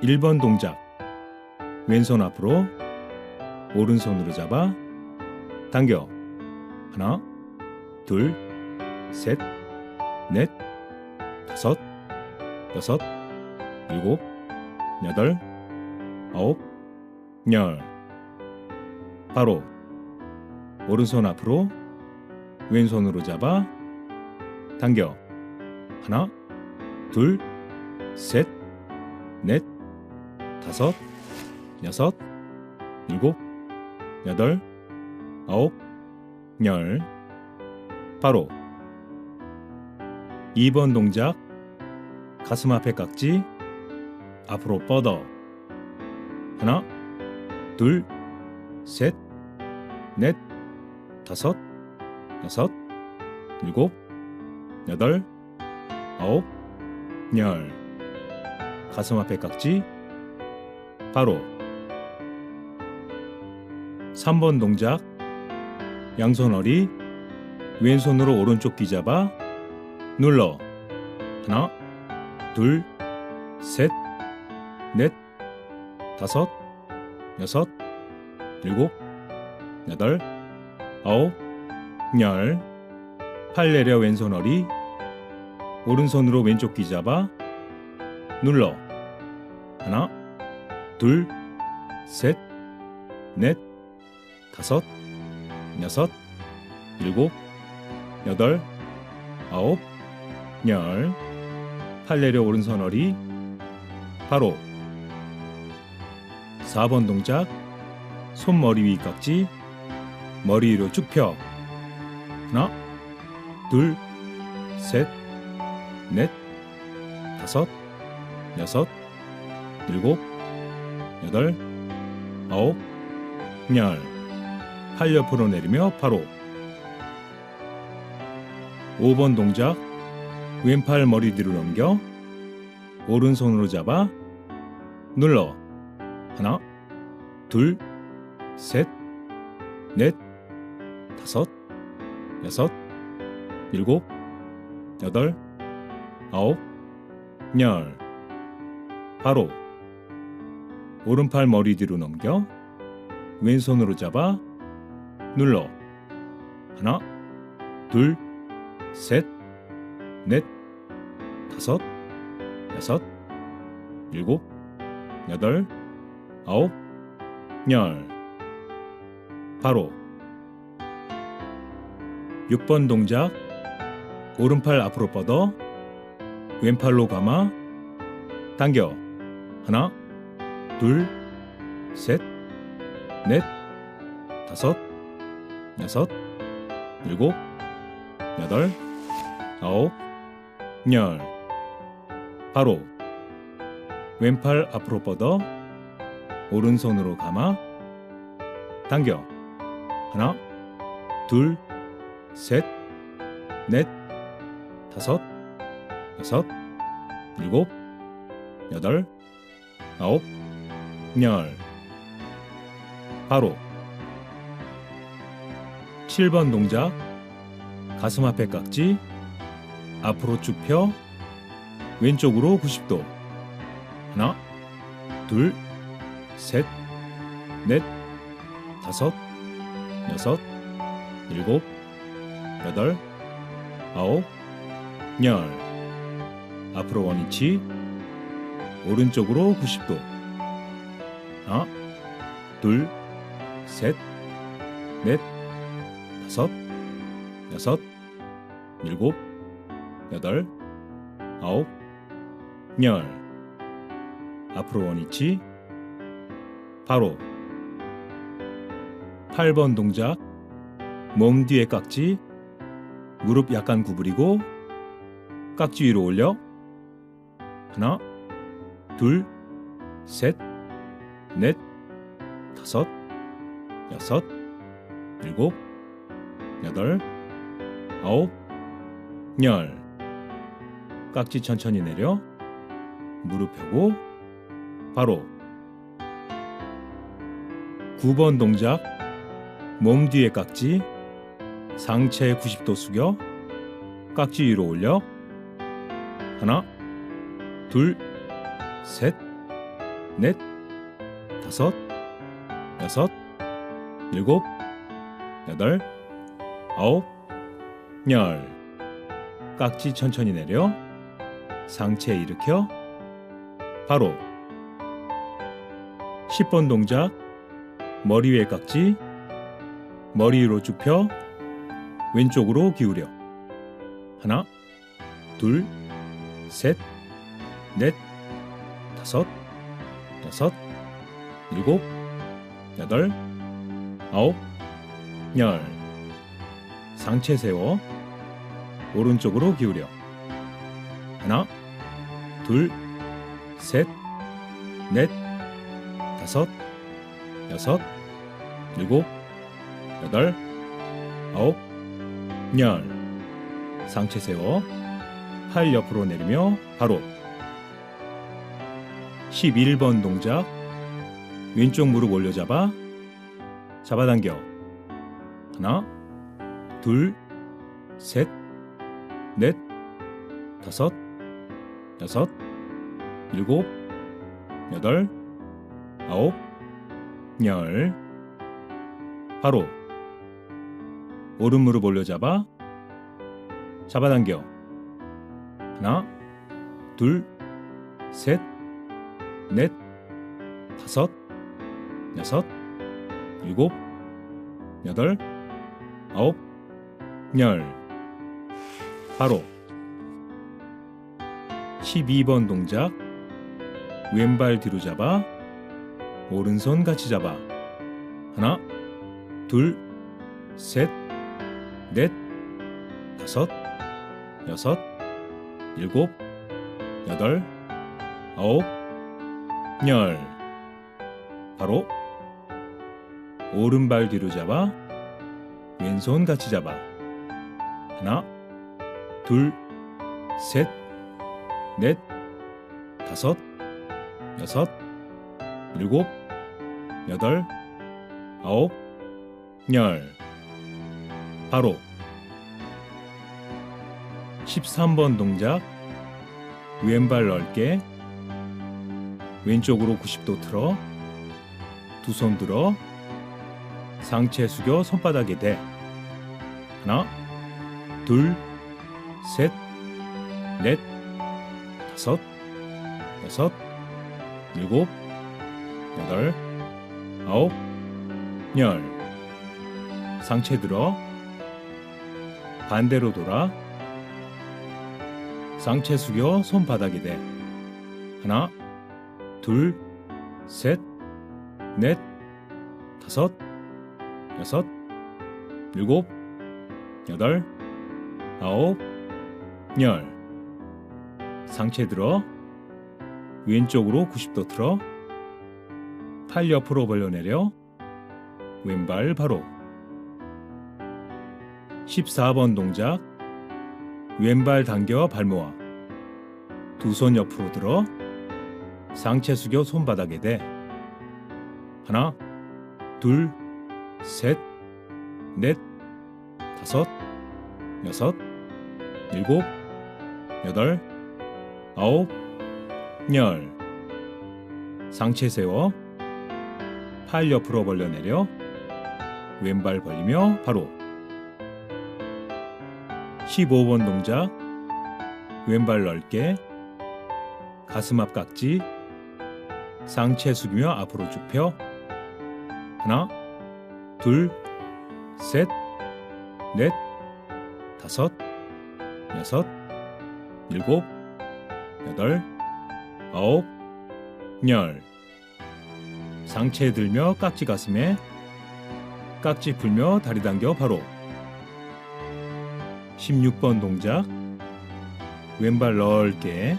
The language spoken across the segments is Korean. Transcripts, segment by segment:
1번 동작. 왼손 앞으로, 오른손으로 잡아 당겨. 하나, 둘, 셋, 넷, 다섯, 여섯, 일곱, 여덟, 아홉, 열. 바로 오른손 앞으로, 왼손으로 잡아 당겨. 하나, 둘, 셋, 넷, 다섯, 여섯, 일곱, 여덟, 아홉, 열. 바로 2번 동작. 가슴 앞에 깍지 앞으로 뻗어. 하나, 둘, 셋, 넷, 다섯, 여섯, 일곱, 여덟, 아홉, 열. 가슴 앞에 깍지 바로 3번 동작. 양손 어리, 왼손으로 오른쪽 귀 잡아 눌러. 하나, 둘, 셋, 넷, 다섯, 여섯, 일곱, 여덟, 아홉, 열. 팔 내려 왼손 어리, 오른손으로 왼쪽 귀 잡아 눌러. 하나, 둘, 셋, 넷, 다섯, 여섯, 일곱, 여덟, 아홉, 열. 팔 내려 오른손 어리 바로 4번 동작. 손 머리 위 깍지 머리 위로 쭉 펴. 하나, 둘, 셋, 넷, 다섯, 여섯, 일곱, 여덟, 아홉, 열. 팔 옆으로 내리며 바로 5번 동작. 왼팔 머리 뒤로 넘겨 오른손으로 잡아 눌러. 하나, 둘, 셋, 넷, 다섯, 여섯, 일곱, 여덟, 아홉, 열. 바로 오른팔 머리 뒤로 넘겨 왼손으로 잡아 눌러. 하나, 둘, 셋, 넷, 다섯, 여섯, 일곱, 여덟, 아홉, 열. 바로 6번 동작. 오른팔 앞으로 뻗어 왼팔로 감아 당겨. 하나, 둘, 셋, 넷, 다섯, 여섯, 일곱, 여덟, 아홉, 열. 바로 왼팔 앞으로 뻗어 오른손으로 감아 당겨. 하나, 둘, 셋, 넷, 다섯, 여섯, 일곱, 여덟, 아홉, 열. 바로 7번 동작. 가슴 앞에 깍지 앞으로 쭉 펴 왼쪽으로 90도. 하나, 둘, 셋, 넷, 다섯, 여섯, 일곱, 여덟, 아홉, 열. 앞으로 원위치 오른쪽으로 90도. 하나, 둘, 셋, 넷, 다섯, 여섯, 일곱, 여덟, 아홉, 열. 앞으로 원위치 바로 8번 동작. 몸 뒤에 깍지 무릎 약간 구부리고 깍지 위로 올려. 하나, 둘, 셋, 넷, 다섯, 여섯, 일곱, 여덟, 아홉, 열. 깍지 천천히 내려 무릎 펴고 바로 9번 동작. 몸 뒤에 깍지 상체 90도 숙여 깍지 위로 올려. 하나, 둘, 셋, 넷, 다섯, 여섯, 일곱, 여덟, 아홉, 열. 깍지 천천히 내려 상체 일으켜 바로 10번 동작. 머리 위에 깍지 머리 위로 쭉 펴 왼쪽으로 기울여 하나, 둘, 셋, 넷, 다섯, 여섯, 일곱, 여덟, 아홉, 열. 상체 세워 오른쪽으로 기울여 하나, 둘, 셋, 넷, 다섯, 여섯, 일곱, 여덟, 아홉, 열. 상체 세워 팔 옆으로 내리며 바로 11번 동작. 왼쪽 무릎 올려잡아 잡아당겨 하나, 둘, 셋, 넷, 다섯, 여섯, 일곱, 여덟, 아홉, 열. 바로 오른 무릎 올려잡아 잡아당겨 하나, 둘, 셋, 넷, 다섯, 여섯, 일곱, 여덟, 아홉, 열. 바로 12번 동작. 왼발 뒤로 잡아 오른손 같이 잡아 하나, 둘, 셋, 넷, 다섯, 여섯, 일곱, 여덟, 아홉, 열. 바로 오른발 뒤로 잡아 왼손 같이 잡아 하나, 둘, 셋, 넷, 다섯, 여섯, 일곱, 여덟, 아홉, 열. 바로 13번 동작. 왼발 넓게 왼쪽으로 90도 틀어 두 손 들어 상체 숙여 손바닥에 대 하나, 둘, 셋, 넷, 다섯, 여섯, 일곱, 여덟, 아홉, 열. 상체 들어 반대로 돌아 상체 숙여 손바닥에 대 하나, 둘, 셋, 넷, 다섯, 여섯, 일곱, 여덟, 아홉, 열. 상체 들어 왼쪽으로 90도 틀어 팔 옆으로 벌려내려 왼발 바로 14번 동작. 왼발 당겨 발 모아 두 손 옆으로 들어 상체 숙여 손바닥에 대 하나, 둘, 셋, 넷, 다섯, 여섯, 일곱, 여덟, 아홉, 열. 상체 세워 팔 옆으로 벌려내려 왼발 벌리며 바로 15번 동작. 왼발 넓게 가슴 앞 깍지 상체 숙이며 앞으로 쭉 펴 하나, 둘, 셋, 넷, 다섯, 여섯, 일곱, 여덟, 아홉, 열. 상체 들며 깍지 가슴에 깍지 풀며 다리 당겨 바로 16번 동작. 왼발 넓게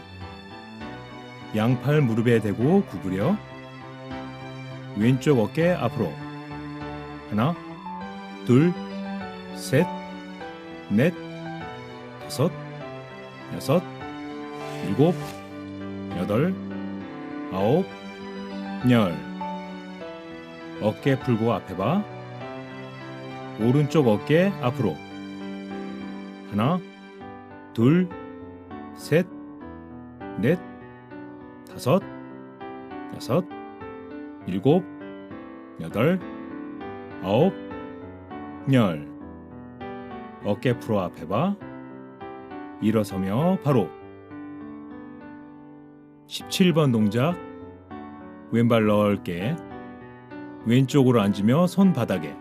양팔 무릎에 대고 구부려 왼쪽 어깨 앞으로 하나, 둘, 셋, 넷, 다섯, 여섯, 일곱, 여덟, 아홉, 열. 어깨 풀고 앞에 봐. 오른쪽 어깨 앞으로 하나, 둘, 셋, 넷, 다섯, 여섯, 일곱, 여덟, 아홉, 열. 어깨 풀어 앞에 봐. 일어서며 바로. 17번 동작. 왼발 넓게. 왼쪽으로 앉으며 손 바닥에.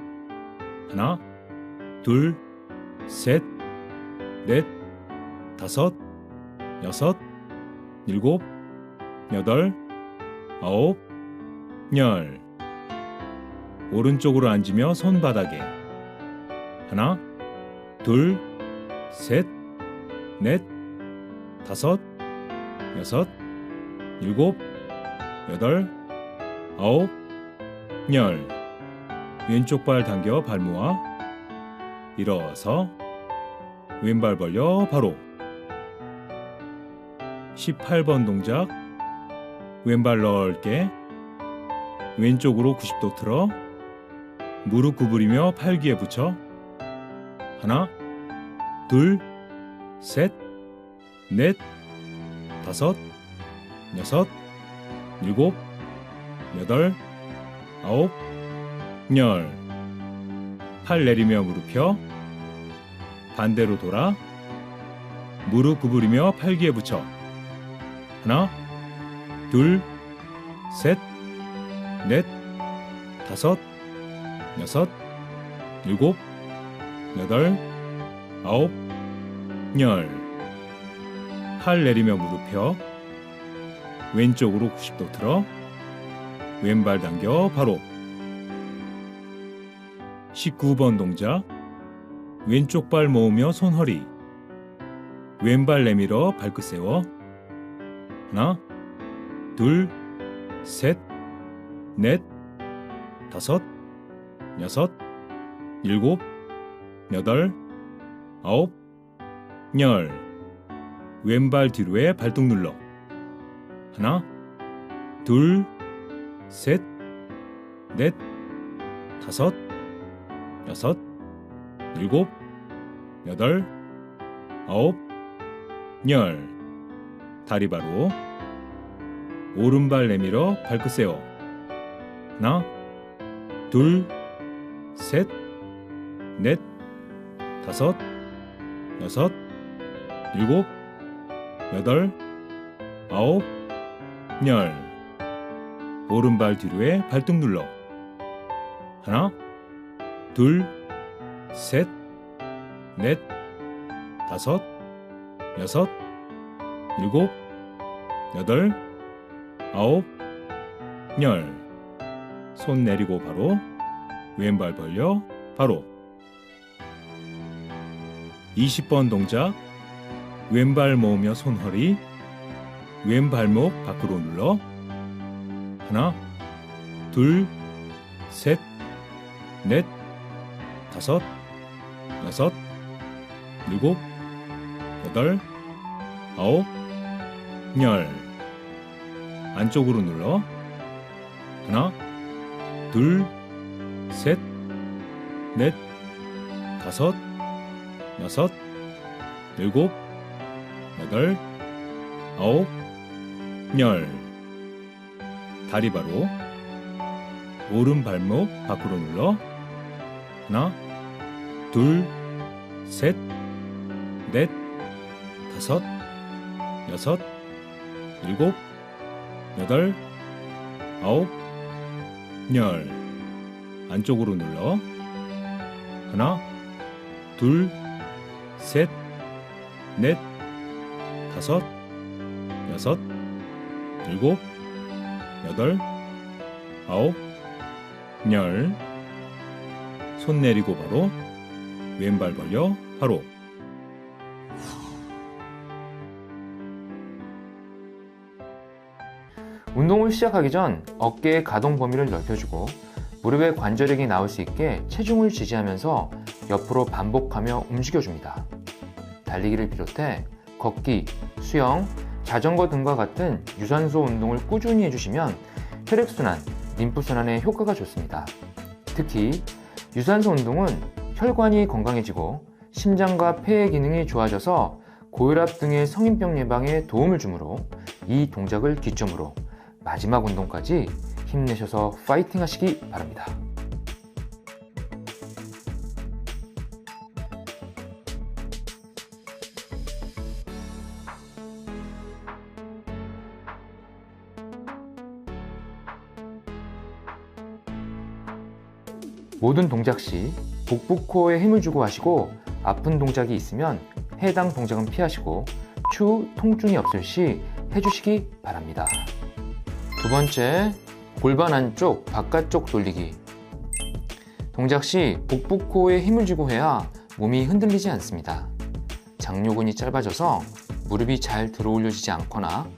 하나, 둘, 셋, 넷, 다섯, 여섯, 일곱, 여덟, 아홉, 열. 오른쪽으로 앉으며 손 바닥에. 하나, 둘, 셋, 넷, 다섯, 여섯, 일곱, 여덟, 아홉, 열. 왼쪽 발 당겨 발 모아. 일어서. 왼발 벌려 바로. 18번 동작. 왼발 넓게. 왼쪽으로 90도 틀어. 무릎 구부리며 팔 귀에 붙여. 하나, 둘, 셋, 넷, 다섯, 여섯, 일곱, 여덟, 아홉, 열. 팔 내리며 무릎 펴. 반대로 돌아. 무릎 구부리며 팔 귀에 붙여. 하나, 둘, 셋, 넷, 다섯, 여섯, 일곱, 여덟, 아홉, 열. 팔 내리며 무릎 펴. 왼쪽으로 90도 틀어. 왼발 당겨 바로. 19번 동작. 왼쪽 발 모으며 손 허리. 왼발 내밀어 발끝 세워. 하나, 둘, 셋, 넷, 다섯, 여섯, 일곱, 여덟, 아홉, 열. 왼발 뒤로에 발등 눌러. 하나, 둘, 셋, 넷, 다섯, 여섯, 일곱, 여덟, 아홉, 열. 다리 바로. 오른발 내밀어 발끝 세워. 하나, 둘, 셋, 넷, 다섯, 여섯, 일곱, 여덟, 아홉, 열. 오른발 뒤로에 발등 눌러. 하나, 둘, 셋, 넷, 다섯, 여섯, 일곱, 여덟, 아홉, 열. 손 내리고 바로. 왼발 벌려 바로. 20번 동작. 왼발 모으며 손 허리. 왼발목 밖으로 눌러. 하나, 둘, 셋, 넷, 다섯, 여섯, 일곱, 여덟, 아홉, 열. 안쪽으로 눌러. 하나, 둘, 셋, 넷, 다섯, 여섯, 일곱, 여덟, 아홉, 열. 다리 바로. 오른 발목 밖으로 눌러. 하나, 둘, 셋, 넷, 다섯, 여섯, 일곱, 여덟, 아홉, 열. 안쪽으로 눌러. 하나, 둘, 셋, 넷, 다섯, 여섯, 일곱, 여덟, 아홉, 열. 손 내리고 바로. 왼발 벌려 바로. 운동을 시작하기 전 어깨의 가동 범위를 넓혀주고 무릎의 관절력이 나올 수 있게 체중을 지지하면서 옆으로 반복하며 움직여줍니다. 달리기를 비롯해 걷기, 수영, 자전거 등과 같은 유산소 운동을 꾸준히 해주시면 혈액순환, 림프순환에 효과가 좋습니다. 특히 유산소 운동은 혈관이 건강해지고 심장과 폐의 기능이 좋아져서 고혈압 등의 성인병 예방에 도움을 주므로 이 동작을 기점으로 마지막 운동까지 힘내셔서 파이팅 하시기 바랍니다. 모든 동작 시 복부 코어에 힘을 주고 하시고, 아픈 동작이 있으면 해당 동작은 피하시고 추후 통증이 없을 시 해주시기 바랍니다. 두 번째, 골반 안쪽 바깥쪽 돌리기. 동작 시 복부 코어에 힘을 주고 해야 몸이 흔들리지 않습니다. 장요근이 짧아져서 무릎이 잘 들어올려지지 않거나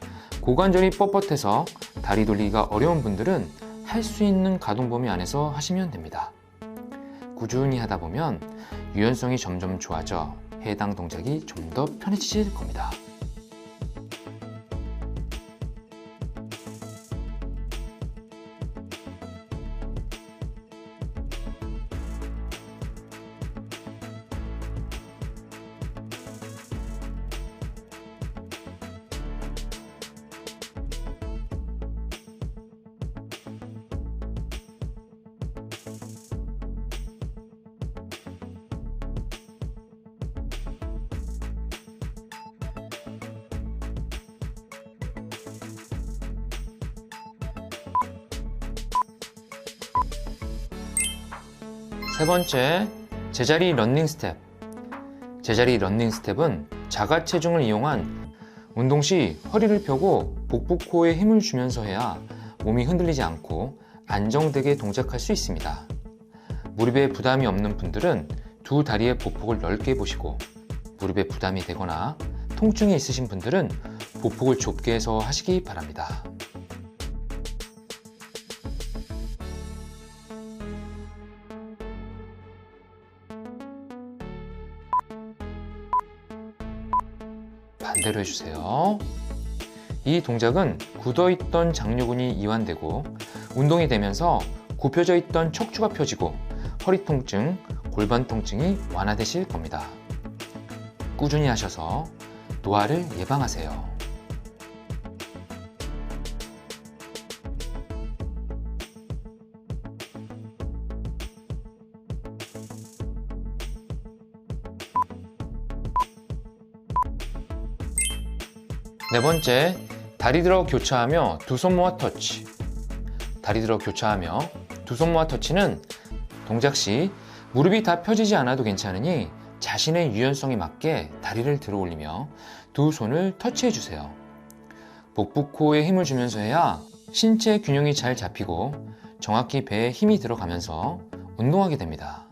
고관절이 뻣뻣해서 다리 돌리기가 어려운 분들은 할 수 있는 가동 범위 안에서 하시면 됩니다. 꾸준히 하다 보면 유연성이 점점 좋아져 해당 동작이 좀 더 편해지실 겁니다. 세 번째, 제자리 런닝 스텝. 제자리 런닝 스텝은 자가 체중을 이용한 운동 시 허리를 펴고 복부 코어에 힘을 주면서 해야 몸이 흔들리지 않고 안정되게 동작할 수 있습니다. 무릎에 부담이 없는 분들은 두 다리의 보폭을 넓게 보시고, 무릎에 부담이 되거나 통증이 있으신 분들은 보폭을 좁게 해서 하시기 바랍니다. 반대로 해주세요. 이 동작은 굳어있던 장요근이 이완되고 운동이 되면서 굽혀져 있던 척추가 펴지고 허리 통증, 골반 통증이 완화되실 겁니다. 꾸준히 하셔서 노화를 예방하세요. 네 번째, 다리 들어 교차하며 두 손 모아 터치. 다리 들어 교차하며 두 손 모아 터치는 동작 시 무릎이 다 펴지지 않아도 괜찮으니 자신의 유연성에 맞게 다리를 들어 올리며 두 손을 터치해 주세요. 복부 코어에 힘을 주면서 해야 신체 균형이 잘 잡히고 정확히 배에 힘이 들어가면서 운동하게 됩니다.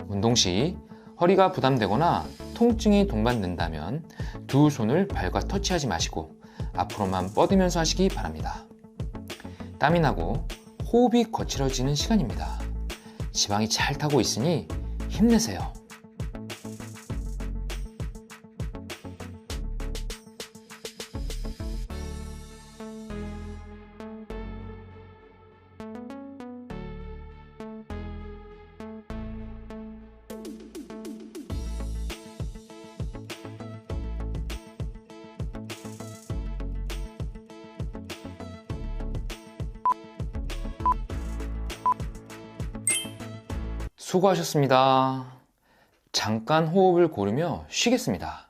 운동 시 허리가 부담되거나 통증이 동반된다면 두 손을 발과 터치하지 마시고 앞으로만 뻗으면서 하시기 바랍니다. 땀이 나고 호흡이 거칠어지는 시간입니다. 지방이 잘 타고 있으니 힘내세요. 수고하셨습니다. 잠깐 호흡을 고르며 쉬겠습니다.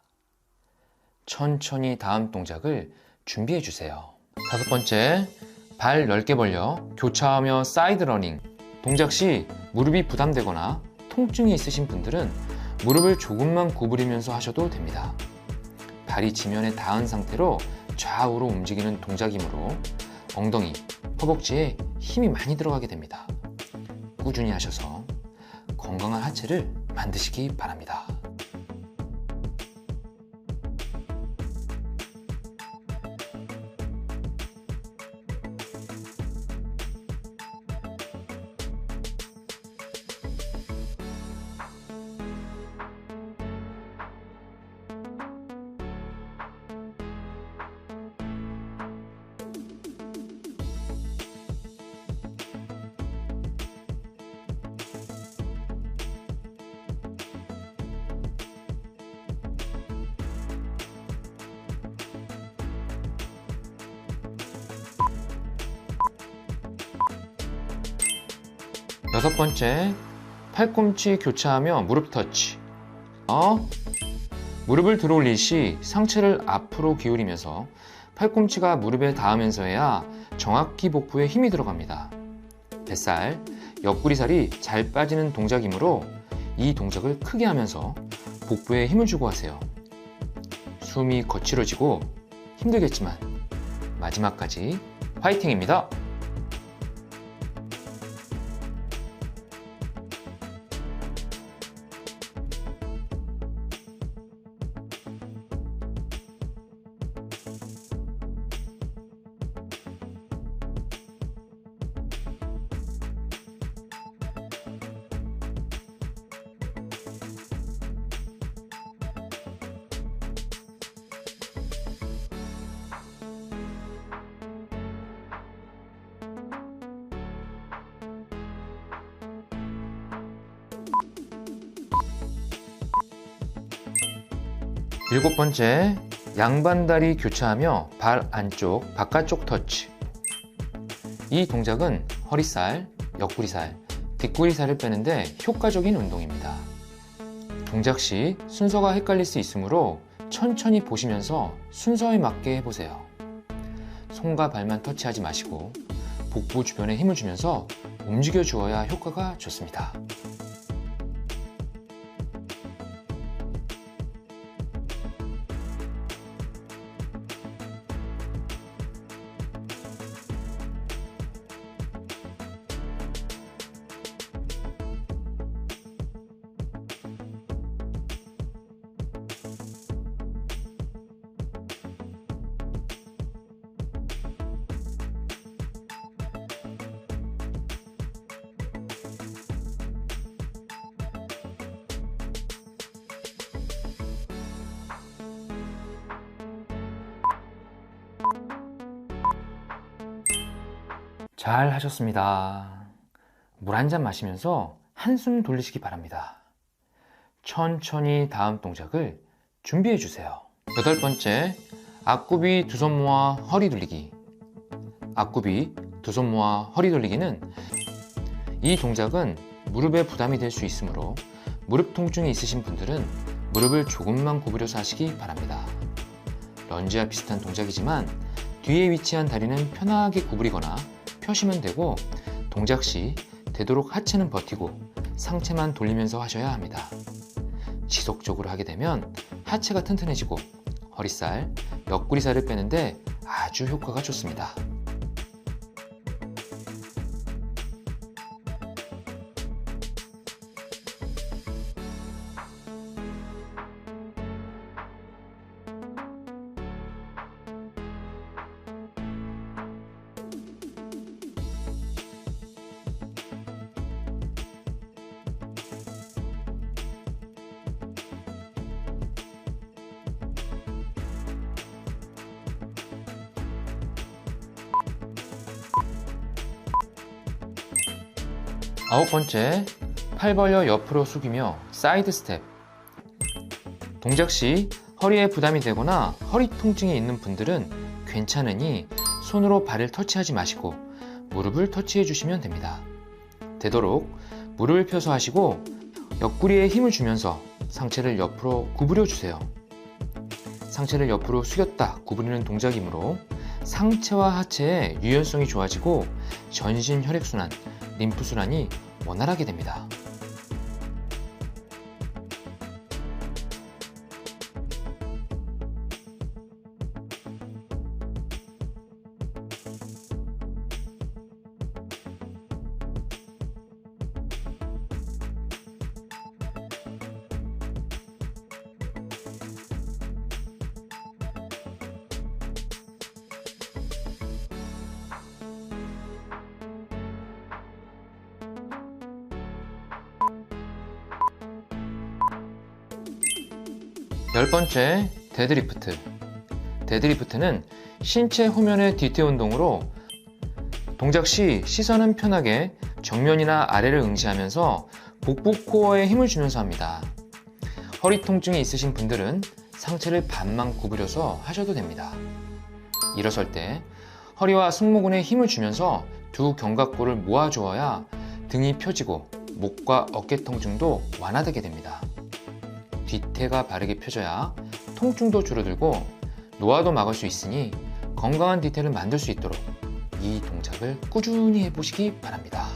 천천히 다음 동작을 준비해 주세요. 다섯 번째, 발 넓게 벌려 교차하며 사이드 러닝. 동작 시 무릎이 부담되거나 통증이 있으신 분들은 무릎을 조금만 구부리면서 하셔도 됩니다. 발이 지면에 닿은 상태로 좌우로 움직이는 동작이므로 엉덩이, 허벅지에 힘이 많이 들어가게 됩니다. 꾸준히 하셔서 건강한 하체를 만드시기 바랍니다. 6번째, 팔꿈치 교차하며 무릎 터치. 무릎을 들어올릴 시 상체를 앞으로 기울이면서 팔꿈치가 무릎에 닿으면서 해야 정확히 복부에 힘이 들어갑니다. 뱃살, 옆구리살이 잘 빠지는 동작이므로 이 동작을 크게 하면서 복부에 힘을 주고 하세요. 숨이 거칠어지고 힘들겠지만 마지막까지 화이팅입니다. 일곱 번째, 양반다리 교차하며 발 안쪽, 바깥쪽 터치. 이 동작은 허리살, 옆구리살, 뒷구리살을 빼는데 효과적인 운동입니다. 동작 시 순서가 헷갈릴 수 있으므로 천천히 보시면서 순서에 맞게 해보세요. 손과 발만 터치하지 마시고 복부 주변에 힘을 주면서 움직여 주어야 효과가 좋습니다. 잘 하셨습니다. 물 한 잔 마시면서 한숨 돌리시기 바랍니다. 천천히 다음 동작을 준비해 주세요. 여덟 번째, 앞굽이 두 손 모아 허리 돌리기. 앞굽이 두 손 모아 허리 돌리기는 이 동작은 무릎에 부담이 될 수 있으므로 무릎 통증이 있으신 분들은 무릎을 조금만 구부려서 하시기 바랍니다. 런지와 비슷한 동작이지만 뒤에 위치한 다리는 편하게 구부리거나 펴시면 되고, 동작 시 되도록 하체는 버티고 상체만 돌리면서 하셔야 합니다. 지속적으로 하게 되면 하체가 튼튼해지고 허리살, 옆구리살을 빼는데 아주 효과가 좋습니다. 아홉 번째, 팔 벌려 옆으로 숙이며 사이드 스텝. 동작 시 허리에 부담이 되거나 허리 통증이 있는 분들은 괜찮으니 손으로 발을 터치하지 마시고 무릎을 터치해 주시면 됩니다. 되도록 무릎을 펴서 하시고 옆구리에 힘을 주면서 상체를 옆으로 구부려 주세요. 상체를 옆으로 숙였다 구부리는 동작이므로 상체와 하체의 유연성이 좋아지고 전신 혈액순환, 림프순환이 원활하게 됩니다. 열 번째, 데드리프트. 데드리프트는 신체 후면의 뒤태 운동으로 동작 시 시선은 편하게 정면이나 아래를 응시하면서 복부 코어에 힘을 주면서 합니다. 허리 통증이 있으신 분들은 상체를 반만 구부려서 하셔도 됩니다. 일어설 때 허리와 승모근에 힘을 주면서 두 견갑골을 모아주어야 등이 펴지고 목과 어깨 통증도 완화되게 됩니다. 뒤태가 바르게 펴져야 통증도 줄어들고 노화도 막을 수 있으니 건강한 뒤태를 만들 수 있도록 이 동작을 꾸준히 해보시기 바랍니다.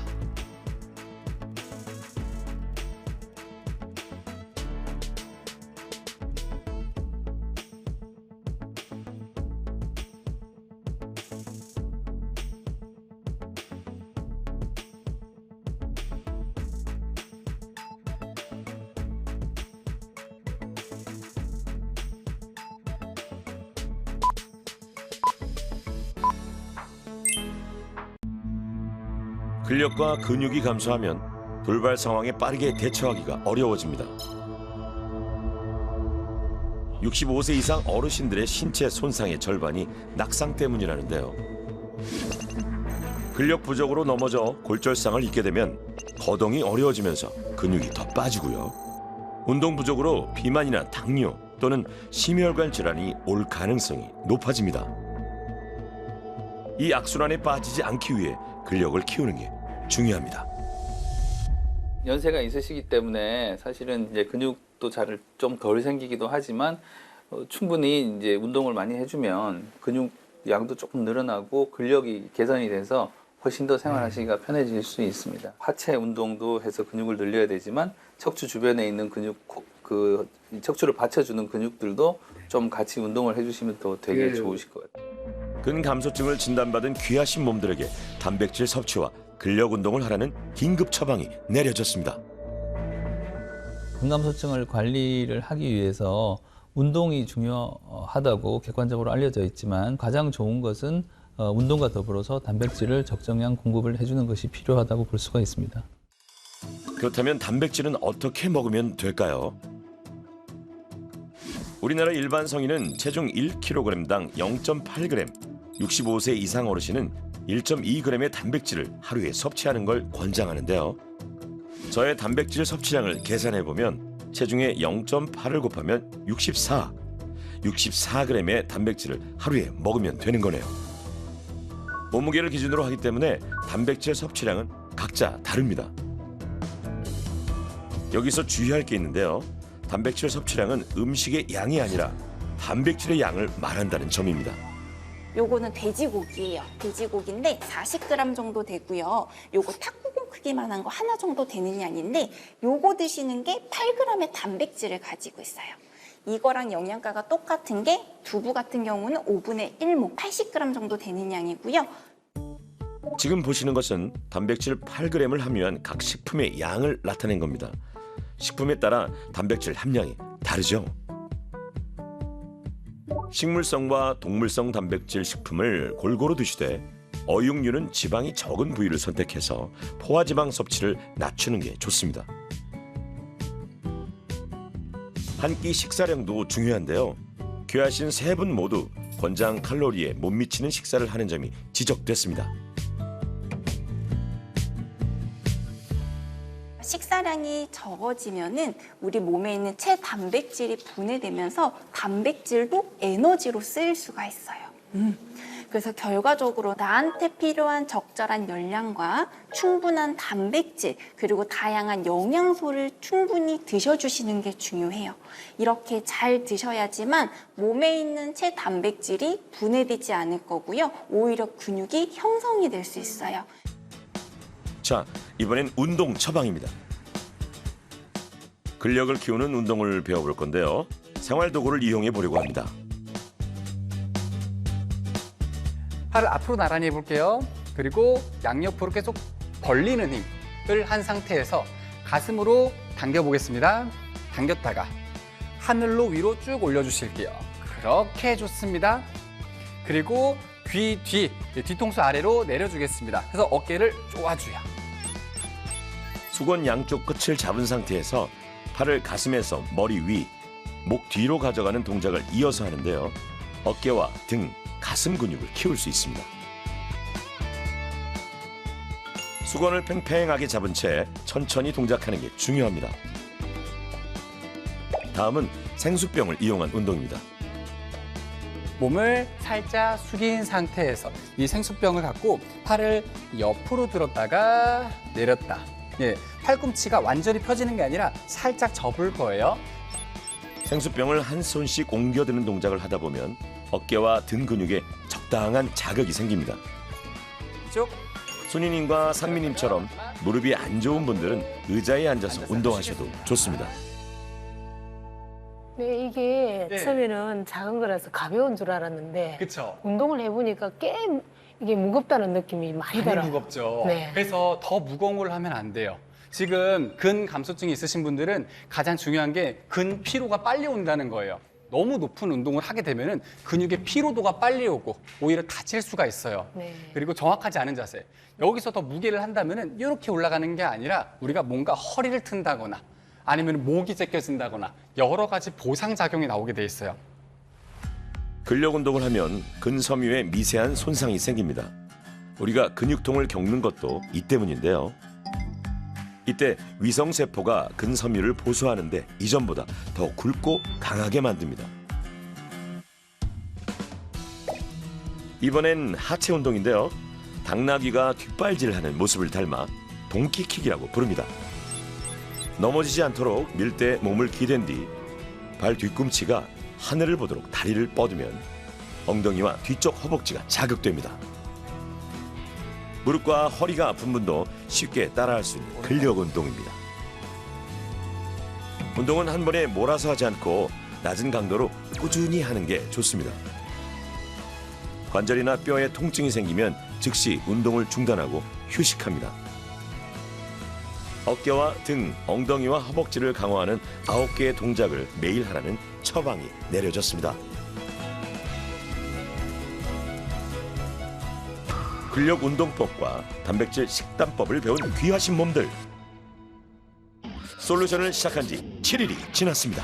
근력과 근육이 감소하면 돌발 상황에 빠르게 대처하기가 어려워집니다. 65세 이상 어르신들의 신체 손상의 절반이 낙상 때문이라는데요. 근력 부족으로 넘어져 골절상을 입게 되면 거동이 어려워지면서 근육이 더 빠지고요. 운동 부족으로 비만이나 당뇨 또는 심혈관 질환이 올 가능성이 높아집니다. 이 악순환에 빠지지 않기 위해 근력을 키우는 게 중요합니다. 연세가 있으시기 때문에 사실은 이제 근육도 좀 덜 생기기도 하지만 충분히 이제 운동을 많이 해주면 근육 양도 조금 늘어나고 근력이 개선이 돼서 훨씬 더 생활하시기가 편해질 수 있습니다. 하체 운동도 해서 근육을 늘려야 되지만 척추 주변에 있는 근육, 척추를 받쳐주는 근육들도 좀 같이 운동을 해주시면 또 되게 좋으실 것 같아요. 근감소증을 진단받은 귀하신 몸들에게 단백질 섭취와 근력 운동을 하라는 긴급 처방이 내려졌습니다. 근감소증을 관리를 하기 위해서 운동이 중요하다고 객관적으로 알려져 있지만 가장 좋은 것은 운동과 더불어서 단백질을 적정량 공급을 해주는 것이 필요하다고 볼 수가 있습니다. 그렇다면 단백질은 어떻게 먹으면 될까요? 우리나라 일반 성인은 체중 1kg당 0.8g, 65세 이상 어르신은 1.2g의 단백질을 하루에 섭취하는 걸 권장하는데요. 저의 단백질 섭취량을 계산해보면 체중의 0.8을 곱하면 64g의 단백질을 하루에 먹으면 되는 거네요. 몸무게를 기준으로 하기 때문에 단백질 섭취량은 각자 다릅니다. 여기서 주의할 게 있는데요. 단백질 섭취량은 음식의 양이 아니라 단백질의 양을 말한다는 점입니다. 요거는 돼지고기예요. 돼지고기인데 40g 정도 되고요. 요거 탁구공 크기만한 거 하나 정도 되는 양인데 요거 드시는 게 8g의 단백질을 가지고 있어요. 이거랑 영양가가 똑같은 게 두부 같은 경우는 5분의 1, 80g 정도 되는 양이고요. 지금 보시는 것은 단백질 8g을 함유한 각 식품의 양을 나타낸 겁니다. 식품에 따라 단백질 함량이 다르죠. 식물성과 동물성 단백질 식품을 골고루 드시되 어육류는 지방이 적은 부위를 선택해서 포화지방 섭취를 낮추는 게 좋습니다. 한 끼 식사량도 중요한데요. 귀하신 세 분 모두 권장 칼로리에 못 미치는 식사를 하는 점이 지적됐습니다. 식사량이 적어지면은 우리 몸에 있는 체단백질이 분해되면서 단백질도 에너지로 쓰일 수가 있어요. 그래서 결과적으로 나한테 필요한 적절한 열량과 충분한 단백질 그리고 다양한 영양소를 충분히 드셔주시는 게 중요해요. 이렇게 잘 드셔야지만 몸에 있는 체단백질이 분해되지 않을 거고요. 오히려 근육이 형성이 될 수 있어요. 자, 이번엔 운동 처방입니다. 근력을 키우는 운동을 배워볼 건데요. 생활도구를 이용해 보려고 합니다. 팔을 앞으로 나란히 해볼게요. 그리고 양옆으로 계속 벌리는 힘을 한 상태에서 가슴으로 당겨보겠습니다. 당겼다가 하늘로 위로 쭉 올려주실게요. 그렇게 좋습니다. 그리고 귀 뒤, 뒤통수 아래로 내려주겠습니다. 그래서 어깨를 쪼아줘요. 수건 양쪽 끝을 잡은 상태에서 팔을 가슴에서 머리 위, 목 뒤로 가져가는 동작을 이어서 하는데요. 어깨와 등, 가슴 근육을 키울 수 있습니다. 수건을 팽팽하게 잡은 채 천천히 동작하는 게 중요합니다. 다음은 생수병을 이용한 운동입니다. 몸을 살짝 숙인 상태에서 이 생수병을 갖고 팔을 옆으로 들었다가 내렸다. 예, 팔꿈치가 완전히 펴지는 게 아니라 살짝 접을 거예요. 생수병을 한 손씩 옮겨드는 동작을 하다 보면 어깨와 등 근육에 적당한 자극이 생깁니다. 쭉. 순이님과 상미님처럼 무릎이 안 좋은 분들은 의자에 앉아서 운동하셔도 좋습니다. 네, 이게 네. 처음에는 작은 거라서 가벼운 줄 알았는데 그렇죠. 운동을 해보니까 꽤 이게 무겁다는 느낌이 많이 많이 들어요. 무겁죠. 네. 그래서 더 무거운 걸 하면 안 돼요. 지금 근감소증이 있으신 분들은 가장 중요한 게 근피로가 빨리 온다는 거예요. 너무 높은 운동을 하게 되면은 근육의 피로도가 빨리 오고 오히려 다칠 수가 있어요. 네. 그리고 정확하지 않은 자세. 여기서 더 무게를 한다면은 이렇게 올라가는 게 아니라 우리가 뭔가 허리를 튼다거나 아니면 목이 제껴진다거나 여러 가지 보상 작용이 나오게 돼 있어요. 근력 운동을 하면 근섬유에 미세한 손상이 생깁니다. 우리가 근육통을 겪는 것도 이 때문인데요. 이때 위성세포가 근섬유를 보수하는데 이전보다 더 굵고 강하게 만듭니다. 이번엔 하체 운동인데요. 당나귀가 뒷발질하는 모습을 닮아 동키킥이라고 부릅니다. 넘어지지 않도록 밀대 몸을 기댄 뒤 발 뒤꿈치가 하늘을 보도록 다리를 뻗으면 엉덩이와 뒤쪽 허벅지가 자극됩니다. 무릎과 허리가 아픈 분도 쉽게 따라할 수 있는 근력 운동입니다. 운동은 한 번에 몰아서 하지 않고 낮은 강도로 꾸준히 하는 게 좋습니다. 관절이나 뼈에 통증이 생기면 즉시 운동을 중단하고 휴식합니다. 어깨와 등, 엉덩이와 허벅지를 강화하는 9개의 동작을 매일 하라는 처방이 내려졌습니다. 근력 운동법과 단백질 식단법을 배운 귀하신 몸들. 솔루션을 시작한 지 7일이 지났습니다.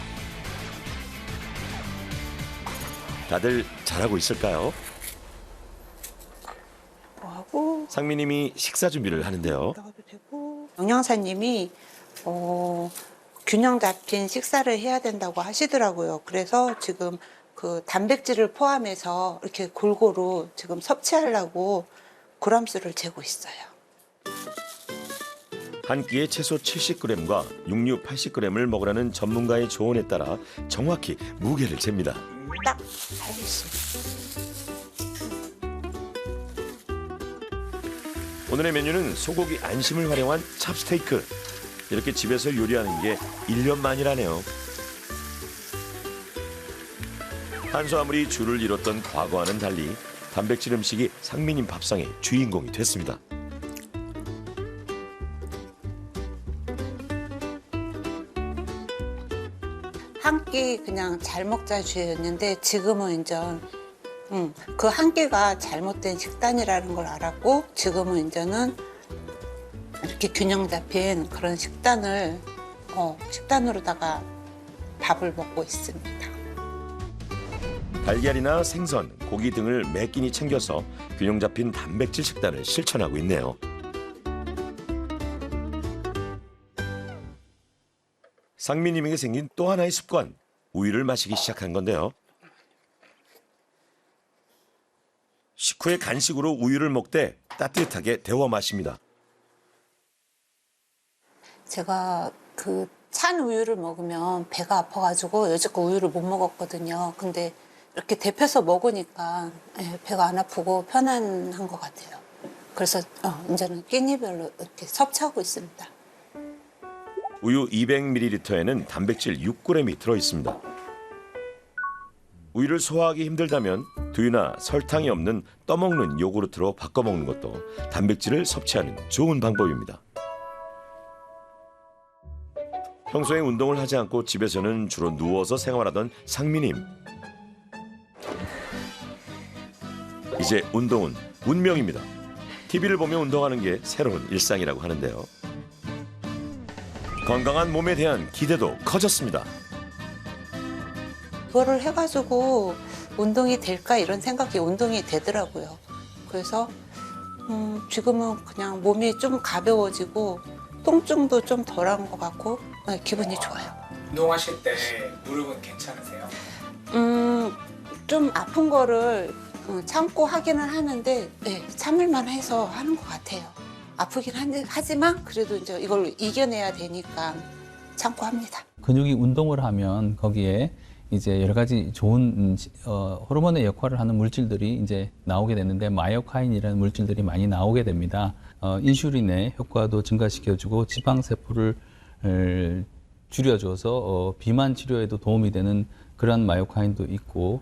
다들 잘하고 있을까요? 하고 상미님이 식사 준비를 하는데요. 나가도 되고 영양사님이 균형 잡힌 식사를 해야 된다고 하시더라고요. 그래서 지금 그 단백질을 포함해서 이렇게 골고루 지금 섭취하려고 그램수를 재고 있어요. 한 끼에 채소 70g과 육류 80g을 먹으라는 전문가의 조언에 따라 정확히 무게를 잽니다. 딱 알겠습니다. 오늘의 메뉴는 소고기 안심을 활용한 찹스테이크. 이렇게 집에서 요리하는 게 1년 만이라네요. 탄수화물이 주를 이뤘던 과거와는 달리 단백질 음식이 상미님 밥상의 주인공이 됐습니다. 한 끼 그냥 잘 먹자 주였는데 지금은 이제 그 한 끼가 잘못된 식단이라는 걸 알았고 지금은 이제는 이렇게 균형 잡힌 그런 식단으로다가 밥을 먹고 있습니다. 달걀이나 생선, 고기 등을 매 끼니 챙겨서 균형 잡힌 단백질 식단을 실천하고 있네요. 상미님에게 생긴 또 하나의 습관, 우유를 마시기 시작한 건데요. 식후에 간식으로 우유를 먹되 따뜻하게 데워 마십니다. 제가 그 찬 우유를 먹으면 배가 아파가지고 여지껏 우유를 못 먹었거든요. 근데 이렇게 데펴서 먹으니까 배가 안 아프고 편안한 것 같아요. 그래서 이제는 끼니별로 이렇게 섭취하고 있습니다. 우유 200ml에는 단백질 6g이 들어있습니다. 우유를 소화하기 힘들다면 두유나 설탕이 없는 떠먹는 요구르트로 바꿔 먹는 것도 단백질을 섭취하는 좋은 방법입니다. 평소에 운동을 하지 않고 집에서는 주로 누워서 생활하던 상미님. 이제 운동은 운명입니다. TV를 보며 운동하는 게 새로운 일상이라고 하는데요. 건강한 몸에 대한 기대도 커졌습니다. 그거를 해가지고 운동이 될까 이런 생각이 운동이 되더라고요. 그래서 지금은 그냥 몸이 좀 가벼워지고 통증도 좀 덜한 것 같고 기분이 좋아요. 운동하실 때 무릎은 괜찮으세요? 좀 아픈 거를 참고 하기는 하는데 네, 참을만 해서 하는 것 같아요. 아프긴 하지만 그래도 이제 이걸 이겨내야 되니까 참고 합니다. 근육이 운동을 하면 거기에 이제 여러 가지 좋은 호르몬의 역할을 하는 물질들이 이제 나오게 되는데 마이오카인이라는 물질들이 많이 나오게 됩니다. 인슐린의 효과도 증가시켜주고 지방세포를 줄여줘서 비만 치료에도 도움이 되는 그런 마이오카인도 있고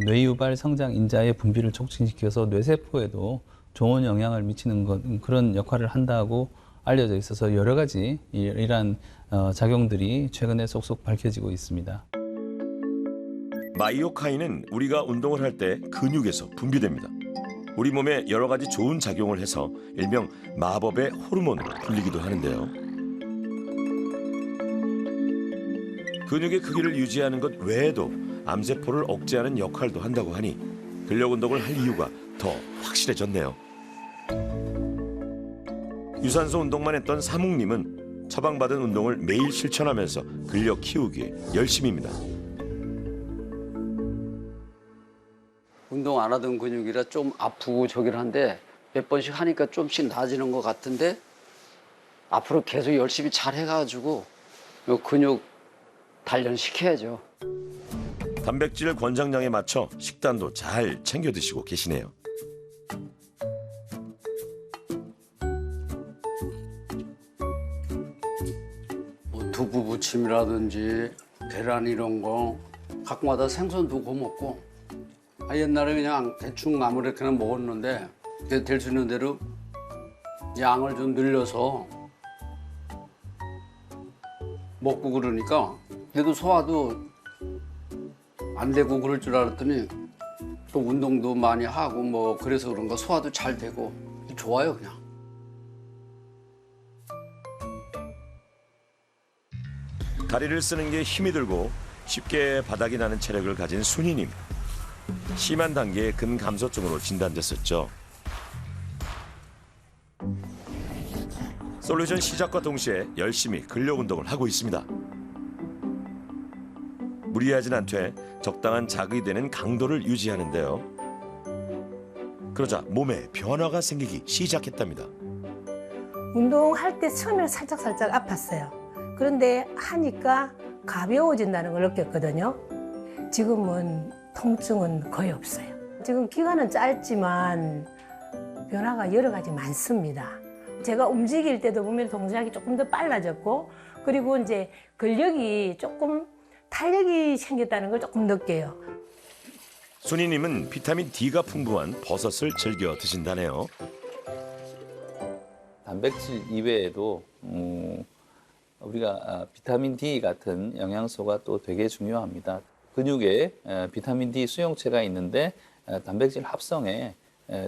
뇌유발 성장 인자의 분비를 촉진시켜서 뇌세포에도 좋은 영향을 미치는 그런 역할을 한다고 알려져 있어서 여러 가지 이러한 작용들이 최근에 쏙쏙 밝혀지고 있습니다. 마이오카인은 우리가 운동을 할 때 근육에서 분비됩니다. 우리 몸에 여러 가지 좋은 작용을 해서 일명 마법의 호르몬으로 불리기도 하는데요. 근육의 크기를 유지하는 것 외에도 암세포를 억제하는 역할도 한다고 하니 근력 운동을 할 이유가 더 확실해졌네요. 유산소 운동만 했던 사묵님은 처방받은 운동을 매일 실천하면서 근력 키우기에 열심입니다. 운동 안 하던 근육이라 좀 아프고 저긴 한데 몇 번씩 하니까 좀씩 나아지는 것 같은데 앞으로 계속 열심히 잘 해가지고 요 근육 단련시켜야죠. 단백질 권장량에 맞춰 식단도 잘 챙겨 드시고 계시네요. 뭐 두부 부침이라든지 계란 이런 거 가끔가다 생선도 구워 먹고 옛날에 그냥 대충 아무렇게나 먹었는데 될 수 있는 대로 양을 좀 늘려서 먹고 그러니까 그래도 소화도 안 되고 그럴 줄 알았더니 또 운동도 많이 하고 뭐 그래서 그런가 소화도 잘 되고 좋아요 그냥. 다리를 쓰는 게 힘이 들고 쉽게 바닥이 나는 체력을 가진 순이님. 심한 단계의 근감소증으로 진단됐었죠. 솔루션 시작과 동시에 열심히 근력 운동을 하고 있습니다. 무리하진 않되 적당한 자극이 되는 강도를 유지하는데요. 그러자 몸에 변화가 생기기 시작했답니다. 운동할 때 처음에는 살짝 아팠어요. 그런데 하니까 가벼워진다는 걸 느꼈거든요. 지금은 통증은 거의 없어요. 지금 기간은 짧지만 변화가 여러 가지 많습니다. 제가 움직일 때도 보면 동작이 조금 더 빨라졌고 그리고 이제 근력이 조금 탄력이 생겼다는 걸 조금 느껴요. 순이님은 비타민 D가 풍부한 버섯을 즐겨 드신다네요. 단백질 이외에도 우리가 비타민 D 같은 영양소가 또 되게 중요합니다. 근육에 비타민 D 수용체가 있는데 단백질 합성에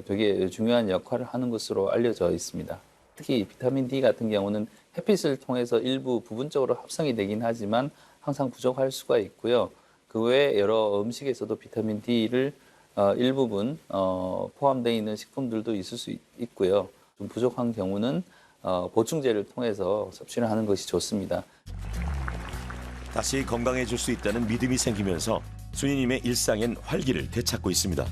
되게 중요한 역할을 하는 것으로 알려져 있습니다. 특히 비타민 D 같은 경우는 햇빛을 통해서 일부 부분적으로 합성이 되긴 하지만 항상 부족할 수가 있고요. 그 외에 여러 음식에서도 비타민 D를 일부분 포함되어 있는 식품들도 있을 수 있고요. 좀 부족한 경우는 보충제를 통해서 섭취를 하는 것이 좋습니다. 다시 건강해질 수 있다는 믿음이 생기면서 순이님의 일상엔 활기를 되찾고 있습니다.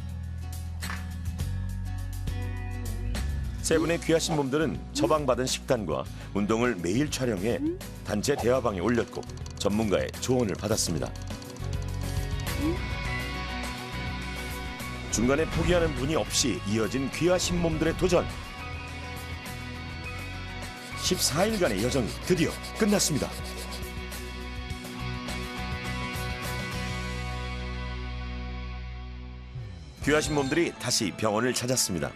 세 분의 귀하신 몸들은 처방받은 식단과 운동을 매일 촬영해 단체 대화방에 올렸고 전문가의 조언을 받았습니다. 중간에 포기하는 분이 없이 이어진 귀하신 몸들의 도전. 14일간의 여정이 드디어 끝났습니다. 귀하신 몸들이 다시 병원을 찾았습니다.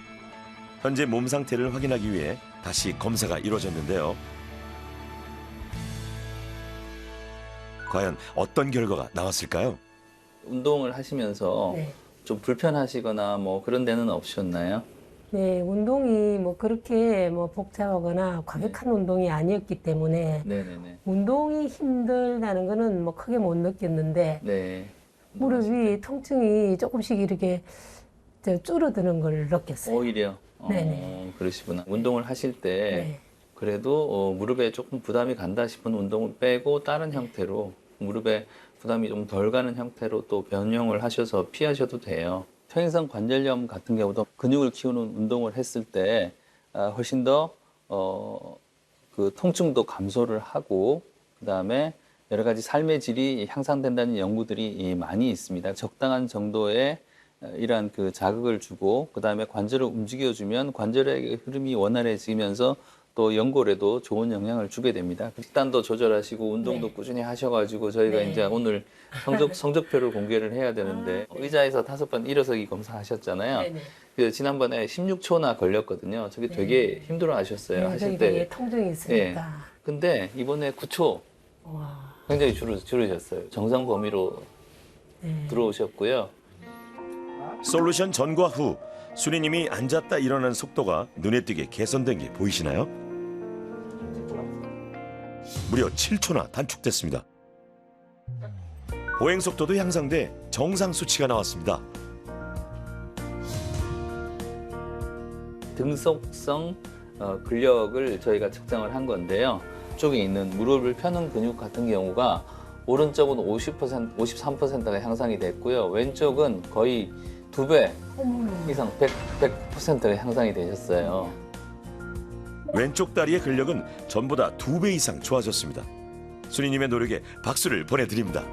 현재 몸 상태를 확인하기 위해 다시 검사가 이루어졌는데요. 과연 어떤 결과가 나왔을까요? 운동을 하시면서 네. 좀 불편하시거나 뭐 그런 데는 없으셨나요? 네, 운동이 뭐 그렇게 뭐 복잡하거나 과격한 운동이 아니었기 때문에 네네네. 운동이 힘들다는 거는 뭐 크게 못 느꼈는데 네. 무릎이 통증이 조금씩 이렇게 줄어드는 걸 느꼈어요. 오히려 네네. 그러시구나. 운동을 하실 때 네. 그래도 무릎에 조금 부담이 간다 싶은 운동을 빼고 다른 형태로 무릎에 부담이 좀 덜 가는 형태로 또 변형을 하셔서 피하셔도 돼요. 퇴행성 관절염 같은 경우도 근육을 키우는 운동을 했을 때 훨씬 더 그 통증도 감소를 하고 그다음에 여러 가지 삶의 질이 향상된다는 연구들이 많이 있습니다. 적당한 정도의 이러한 그 자극을 주고 그다음에 관절을 움직여주면 관절의 흐름이 원활해지면서 또 연골에도 좋은 영향을 주게 됩니다. 식단도 조절하시고 운동도 꾸준히 하셔가지고 저희가 이제 오늘 성적표를 공개를 해야 되는데 의자에서 5번 일어서기 검사하셨잖아요. 그 지난번에 16초나 걸렸거든요. 저게 되게 힘들어하셨어요. 하실 때. 통증이 있으니까. 근데 이번에 9초 굉장히 줄으셨어요. 정상 범위로 들어오셨고요. 솔루션 전과 후 순이님이 앉았다 일어나는 속도가 눈에 띄게 개선된 게 보이시나요? 무려 7초나 단축됐습니다. 보행 속도도 향상돼 정상 수치가 나왔습니다. 등속성 근력을 저희가 측정을 한 건데요. 쪽에 있는 무릎을 펴는 근육 같은 경우가 오른쪽은 50%, 53%가 향상이 됐고요. 왼쪽은 거의 2배 이상 100%가 향상이 되셨어요. 왼쪽 다리의 근력은 전보다 2배 이상 좋아졌습니다. 순이님의 노력에 박수를 보내드립니다.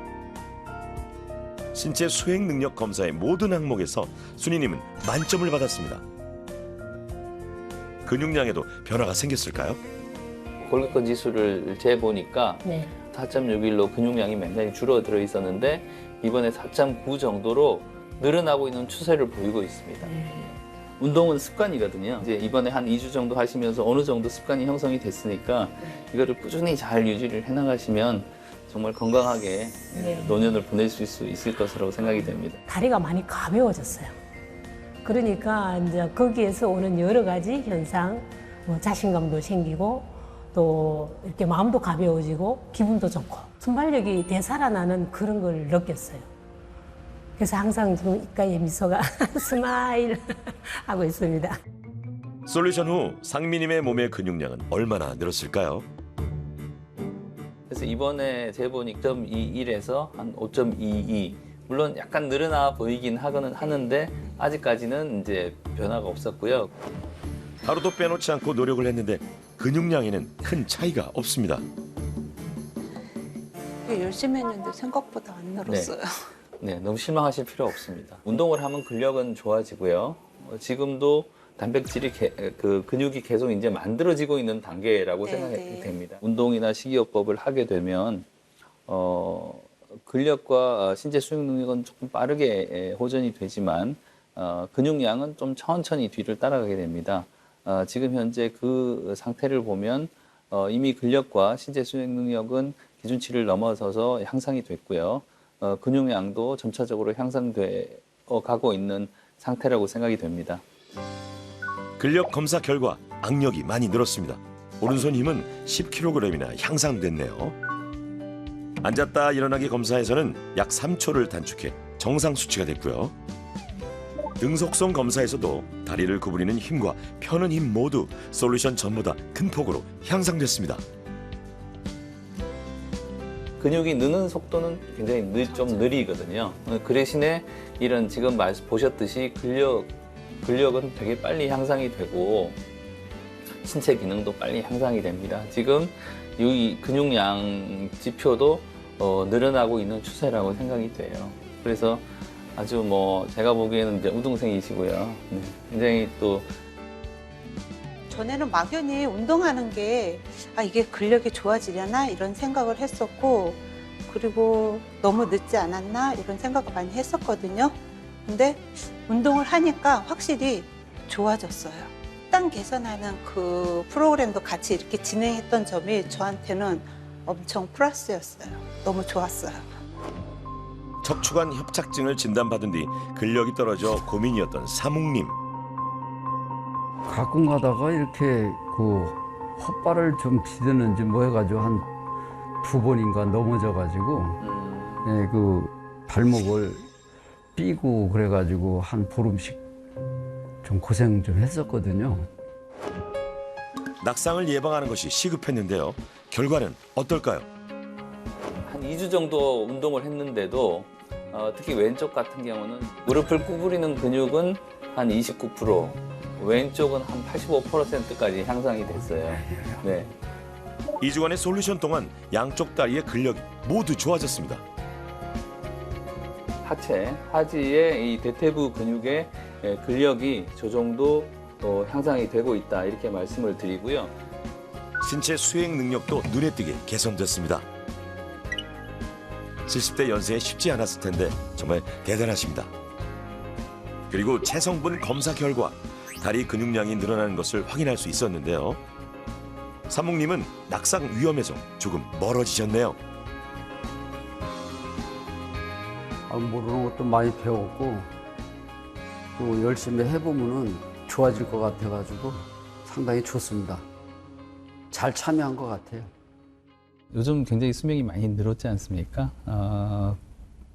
신체 수행 능력 검사의 모든 항목에서 순이님은 만점을 받았습니다. 근육량에도 변화가 생겼을까요? 골격근 지수를 재보니까 4.61로 근육량이 굉장히 줄어들어 있었는데 이번에 4.9 정도로 늘어나고 있는 추세를 보이고 있습니다. 운동은 습관이거든요. 이제 이번에 한 2주 정도 하시면서 어느 정도 습관이 형성이 됐으니까 이거를 꾸준히 잘 유지를 해나가시면 정말 건강하게 노년을 보내실 수 있을 것으로 생각이 됩니다. 다리가 많이 가벼워졌어요. 그러니까 이제 거기에서 오는 여러 가지 현상, 뭐 자신감도 생기고 또 이렇게 마음도 가벼워지고 기분도 좋고 순발력이 되살아나는 그런 걸 느꼈어요. 그래서 항상 지금 입가에 미소가 스마일 하고 있습니다. 솔루션 후 상미님의 몸의 근육량은 얼마나 늘었을까요? 그래서 이번에 재보니 5.21에서 한 5.22 물론 약간 늘어나 보이긴 하는데 아직까지는 이제 변화가 없었고요. 하루도 빼놓지 않고 노력을 했는데 근육량에는 큰 차이가 없습니다. 열심히 했는데 생각보다 안 늘었어요. 네, 너무 실망하실 필요 없습니다. 운동을 하면 근력은 좋아지고요. 지금도 단백질이 그 근육이 계속 이제 만들어지고 있는 단계라고 생각이 됩니다. 운동이나 식이요법을 하게 되면 근력과 신체 수행 능력은 조금 빠르게 호전이 되지만 근육량은 좀 천천히 뒤를 따라가게 됩니다. 지금 현재 그 상태를 보면 이미 근력과 신체 수행 능력은 기준치를 넘어서서 향상이 됐고요. 근육량도 점차적으로 향상되어 가고 있는 상태라고 생각이 됩니다. 근력 검사 결과 악력이 많이 늘었습니다. 오른손 힘은 10kg이나 향상됐네요. 앉았다 일어나기 검사에서는 약 3초를 단축해 정상 수치가 됐고요. 등속성 검사에서도 다리를 구부리는 힘과 펴는 힘 모두 솔루션 전보다 큰 폭으로 향상됐습니다. 근육이 느는 속도는 굉장히 좀 느리거든요. 그 대신에 이런 지금 보셨듯이 근력은 되게 빨리 향상이 되고 신체 기능도 빨리 향상이 됩니다. 지금 이 근육량 지표도 늘어나고 있는 추세라고 생각이 돼요. 그래서 아주 뭐 제가 보기에는 이제 우등생이시고요. 굉장히 또 전에는 막연히 운동하는 게 이게 근력이 좋아지려나 이런 생각을 했었고 그리고 너무 늦지 않았나 이런 생각을 많이 했었거든요. 근데 운동을 하니까 확실히 좋아졌어요. 식단 개선하는 그 프로그램도 같이 이렇게 진행했던 점이 저한테는 엄청 플러스였어요. 너무 좋았어요. 척추관 협착증을 진단받은 뒤 근력이 떨어져 고민이었던 사묵님. 가끔 가다가 이렇게 그 헛발을 좀 디드는지 뭐 해가지고 한 2번인가 넘어져가지고 그 발목을 삐고 그래가지고 한 보름씩 좀 고생 좀 했었거든요. 낙상을 예방하는 것이 시급했는데요. 결과는 어떨까요? 한 2주 정도 운동을 했는데도 특히 왼쪽 같은 경우는 무릎을 구부리는 근육은 한 29%, 왼쪽은 한 85%까지 향상이 됐어요. 네. 2주간의 솔루션 동안 양쪽 다리의 근력이 모두 좋아졌습니다. 하지의 이 대퇴부 근육의 근력이 저 정도 향상이 되고 있다 이렇게 말씀을 드리고요. 신체 수행 능력도 눈에 띄게 개선됐습니다. 70대 연세에 쉽지 않았을 텐데 정말 대단하십니다. 그리고 체성분 검사 결과 다리 근육량이 늘어나는 것을 확인할 수 있었는데요. 사목님은 낙상 위험에서 조금 멀어지셨네요. 모르는 것도 많이 배웠고 또 열심히 해보면은 좋아질 것 같아가지고 상당히 좋습니다. 잘 참여한 것 같아요. 요즘 굉장히 수명이 많이 늘었지 않습니까?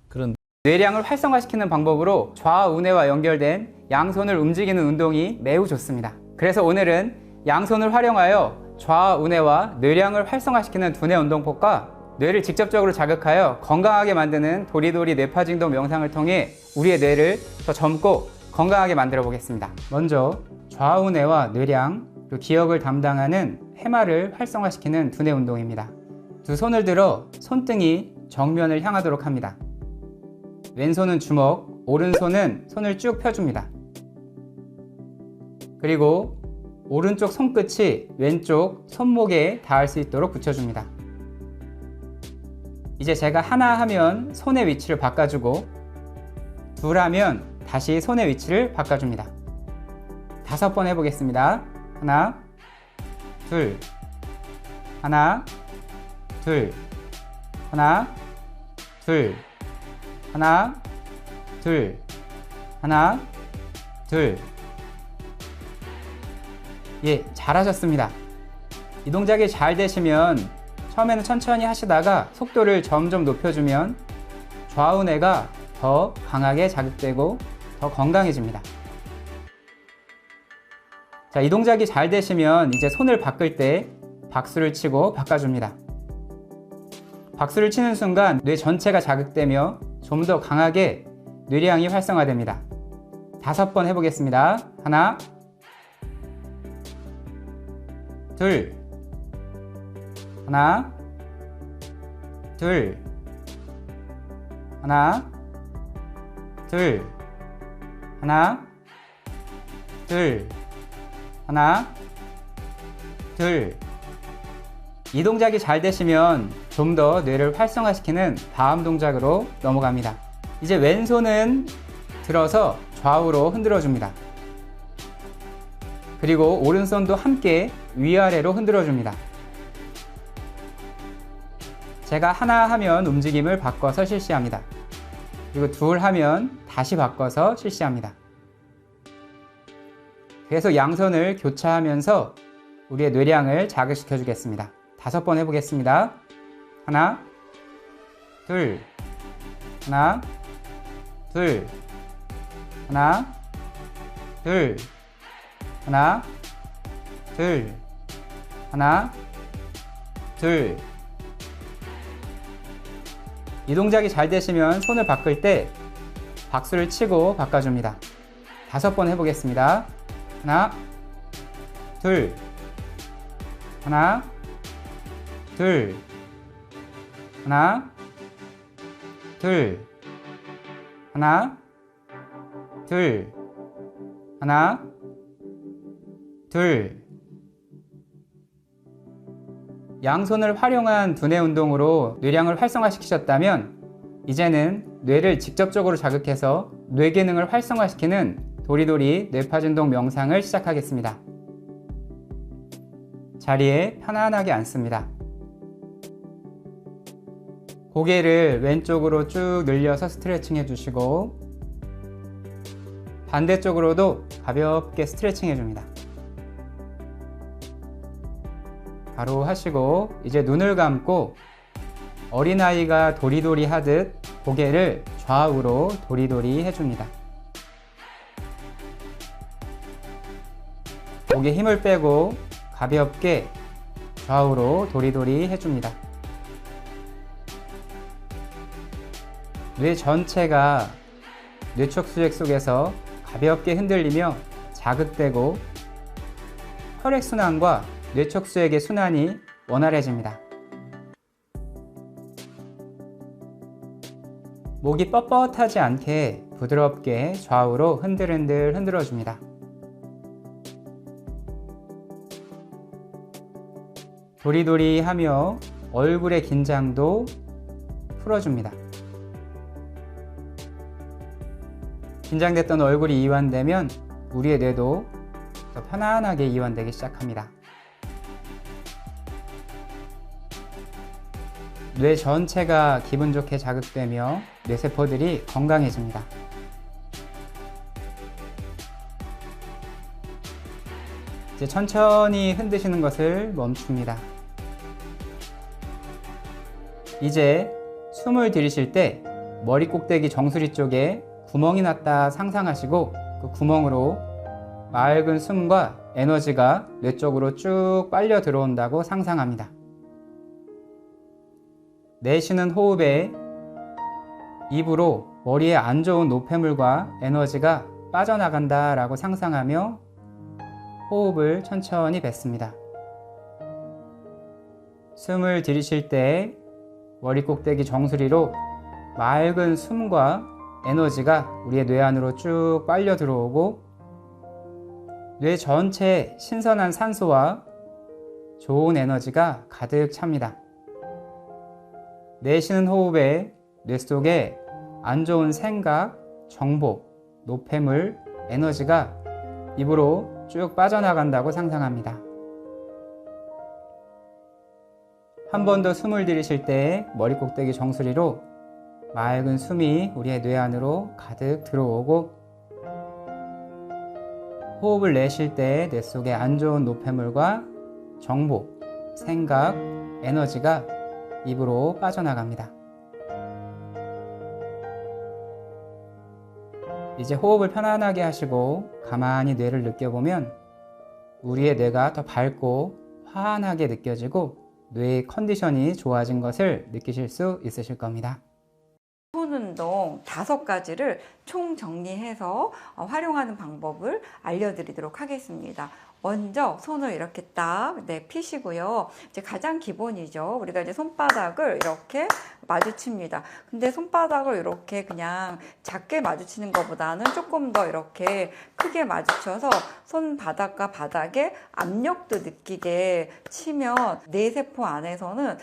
그런 뇌량을 활성화시키는 방법으로 좌우뇌와 연결된 양손을 움직이는 운동이 매우 좋습니다. 그래서 오늘은 양손을 활용하여 좌우뇌와 뇌량을 활성화시키는 두뇌 운동법과 뇌를 직접적으로 자극하여 건강하게 만드는 도리도리 뇌파진동 명상을 통해 우리의 뇌를 더 젊고 건강하게 만들어 보겠습니다. 먼저 좌우뇌와 뇌량, 그리고 기억을 담당하는 해마를 활성화시키는 두뇌 운동입니다. 두 손을 들어 손등이 정면을 향하도록 합니다. 왼손은 주먹, 오른손은 손을 쭉 펴줍니다. 그리고 오른쪽 손끝이 왼쪽 손목에 닿을 수 있도록 붙여줍니다. 이제 제가 하나 하면 손의 위치를 바꿔주고 둘 하면 다시 손의 위치를 바꿔줍니다. 5번 해보겠습니다. 하나, 둘, 하나, 둘, 하나, 둘, 하나, 둘, 하나, 둘. 예, 잘하셨습니다. 이 동작이 잘 되시면 처음에는 천천히 하시다가 속도를 점점 높여주면 좌우뇌가 더 강하게 자극되고 더 건강해집니다. 자, 이 동작이 잘 되시면 이제 손을 바꿀 때 박수를 치고 바꿔줍니다. 박수를 치는 순간 뇌 전체가 자극되며 좀 더 강하게 뇌량이 활성화됩니다. 5번 해보겠습니다. 하나, 둘, 하나, 둘, 하나, 둘, 하나, 둘, 하나, 둘. 이 동작이 잘 되시면 좀 더 뇌를 활성화시키는 다음 동작으로 넘어갑니다. 이제 왼손은 들어서 좌우로 흔들어 줍니다. 그리고 오른손도 함께 위아래로 흔들어 줍니다. 제가 하나 하면 움직임을 바꿔서 실시합니다. 그리고 둘 하면 다시 바꿔서 실시합니다. 계속 양손을 교차하면서 우리의 뇌량을 자극시켜 주겠습니다. 5번 해보겠습니다. 하나, 둘, 하나, 둘, 하나, 둘, 하나, 둘, 하나, 둘. 이 동작이 잘 되시면 손을 바꿀 때 박수를 치고 바꿔줍니다. 5번 해보겠습니다. 하나, 둘, 하나, 둘, 하나, 둘, 하나, 둘, 하나, 둘. 양손을 활용한 두뇌 운동으로 뇌량을 활성화시키셨다면 이제는 뇌를 직접적으로 자극해서 뇌 기능을 활성화시키는 도리도리 뇌파진동 명상을 시작하겠습니다. 자리에 편안하게 앉습니다. 고개를 왼쪽으로 쭉 늘려서 스트레칭 해주시고 반대쪽으로도 가볍게 스트레칭 해줍니다. 바로 하시고 이제 눈을 감고 어린아이가 도리도리 하듯 고개를 좌우로 도리도리 해줍니다. 목에 힘을 빼고 가볍게 좌우로 도리도리 해줍니다. 뇌 전체가 뇌척수액 속에서 가볍게 흔들리며 자극되고 혈액순환과 뇌척수액의 순환이 원활해집니다. 목이 뻣뻣하지 않게 부드럽게 좌우로 흔들흔들 흔들어줍니다. 도리도리하며 얼굴의 긴장도 풀어줍니다. 긴장됐던 얼굴이 이완되면 우리의 뇌도 더 편안하게 이완되기 시작합니다. 뇌 전체가 기분 좋게 자극되며 뇌세포들이 건강해집니다. 이제 천천히 흔드시는 것을 멈춥니다. 이제 숨을 들이쉴 때 머리 꼭대기 정수리 쪽에 구멍이 났다 상상하시고 그 구멍으로 맑은 숨과 에너지가 뇌 쪽으로 쭉 빨려 들어온다고 상상합니다. 내쉬는 호흡에 입으로 머리에 안 좋은 노폐물과 에너지가 빠져나간다 라고 상상하며 호흡을 천천히 뱉습니다. 숨을 들이쉴 때 머리 꼭대기 정수리로 맑은 숨과 에너지가 우리의 뇌 안으로 쭉 빨려 들어오고 뇌 전체에 신선한 산소와 좋은 에너지가 가득 찹니다. 내쉬는 호흡에 뇌 속에 안 좋은 생각, 정보, 노폐물, 에너지가 입으로 쭉 빠져나간다고 상상합니다. 한 번 더 숨을 들이쉴 때 머리 꼭대기 정수리로 맑은 숨이 우리의 뇌 안으로 가득 들어오고 호흡을 내쉴 때 뇌 속에 안 좋은 노폐물과 정보, 생각, 에너지가 입으로 빠져나갑니다. 이제 호흡을 편안하게 하시고 가만히 뇌를 느껴보면 우리의 뇌가 더 밝고 환하게 느껴지고 뇌의 컨디션이 좋아진 것을 느끼실 수 있으실 겁니다. 손 운동 5가지를 총 정리해서 활용하는 방법을 알려드리도록 하겠습니다. 먼저 손을 이렇게 딱 피시고요. 이제 가장 기본이죠. 우리가 이제 손바닥을 이렇게 마주칩니다. 근데 손바닥을 이렇게 그냥 작게 마주치는 것보다는 조금 더 이렇게 크게 마주쳐서 손바닥과 바닥에 압력도 느끼게 치면 뇌세포 안에서는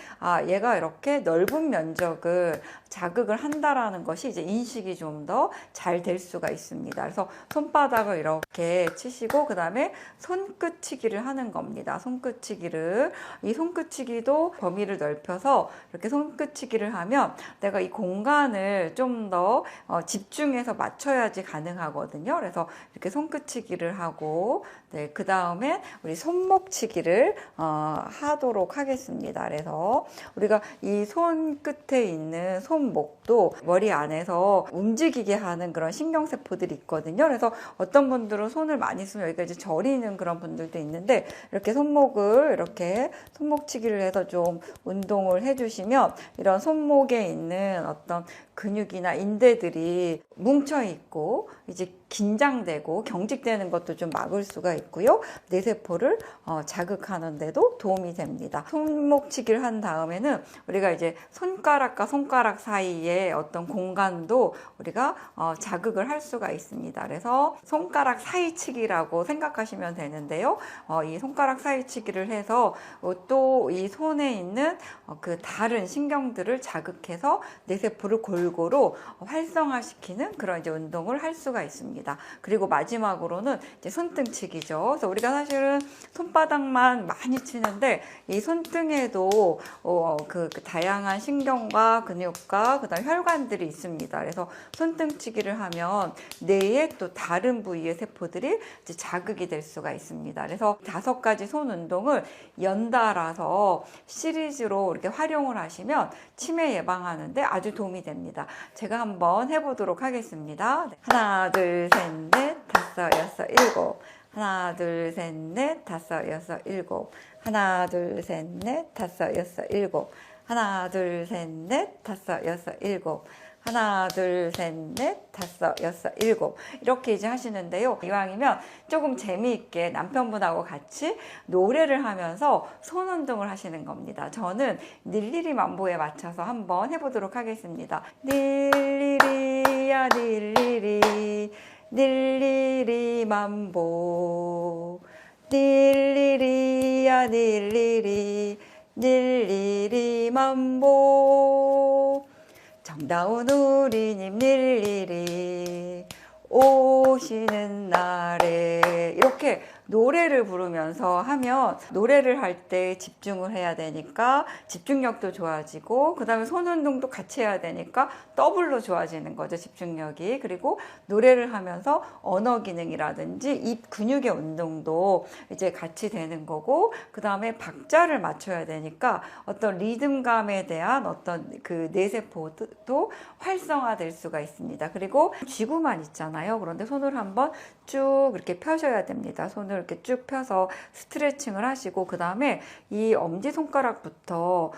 얘가 이렇게 넓은 면적을 자극을 한다라는 것이 이제 인식이 좀 더 잘 될 수가 있습니다. 그래서 손바닥을 이렇게 치시고 그 다음에 손끝치기를 하는 겁니다. 손끝치기를. 이 손끝치기도 범위를 넓혀서 이렇게 손끝치기를 하면 내가 이 공간을 좀 더 집중해서 맞춰야지 가능하거든요. 그래서 이렇게 손끝치기를 하고 그 다음에 우리 손목치기를 하도록 하겠습니다. 그래서 우리가 이 손끝에 있는 손목도 머리 안에서 움직이게 하는 그런 신경세포들이 있거든요. 그래서 어떤 분들은 손을 많이 쓰면 여기가 이제 저리는 그런 분들도 있는데 이렇게 손목을 이렇게 손목치기를 해서 좀 운동을 해주시면 이런 손목에 있는 어떤 근육이나 인대들이 뭉쳐 있고 이제 긴장되고 경직되는 것도 좀 막을 수가 있고요. 뇌세포를 자극하는 데도 도움이 됩니다. 손목치기를 한 다음에는 우리가 이제 손가락과 손가락 사이에 어떤 공간도 우리가 자극을 할 수가 있습니다. 그래서 손가락 사이치기라고 생각하시면 되는데요. 이 손가락 사이치기를 해서 또 이 손에 있는 그 다른 신경들을 자극해서 뇌세포를 골고루 활성화시키는 그런 이제 운동을 할 수가 있습니다. 그리고 마지막으로는 이제 손등치기죠. 그래서 우리가 사실은 손바닥만 많이 치는데 이 손등에도 그 다양한 신경과 근육과 그다음 혈관들이 있습니다. 그래서 손등치기를 하면 뇌의 또 다른 부위의 세포들이 이제 자극이 될 수가 있습니다. 그래서 5가지 손 운동을 연달아서 시리즈로 이렇게 활용을 하시면 치매 예방하는데 아주 도움이 됩니다. 제가 한번 해보도록 하겠습니다. 하나, 둘, 셋, 넷, 다섯, 여섯, 일곱. 하나, 둘, 셋, 넷, 다섯, 여섯, 일곱. 하나, 둘, 셋, 넷, 다섯, 여섯, 일곱. 하나, 둘, 셋, 넷, 다섯, 여섯, 일곱. 하나, 둘, 셋, 넷, 다섯, 여섯, 일곱. 이렇게 이제 하시는데요. 이왕이면 조금 재미있게 남편분하고 같이 노래를 하면서 손 운동을 하시는 겁니다. 저는 닐리리 만보에 맞춰서 한번 해보도록 하겠습니다. 닐리리야 닐리리 닐리리 만보 닐리리야 닐리리 닐리리 만보 정다운 우리님 닐리리 오시는 날에 이렇게 노래를 부르면서 하면 노래를 할 때 집중을 해야 되니까 집중력도 좋아지고 그 다음에 손 운동도 같이 해야 되니까 더블로 좋아지는 거죠, 집중력이. 그리고 노래를 하면서 언어 기능이라든지 입 근육의 운동도 이제 같이 되는 거고 그 다음에 박자를 맞춰야 되니까 어떤 리듬감에 대한 어떤 그 뇌세포도 활성화될 수가 있습니다. 그리고 쥐구만 있잖아요. 그런데 손을 한번 쭉 이렇게 펴셔야 됩니다. 손을 이렇게 쭉 펴서 스트레칭을 하시고 그 다음에 이 엄지손가락부터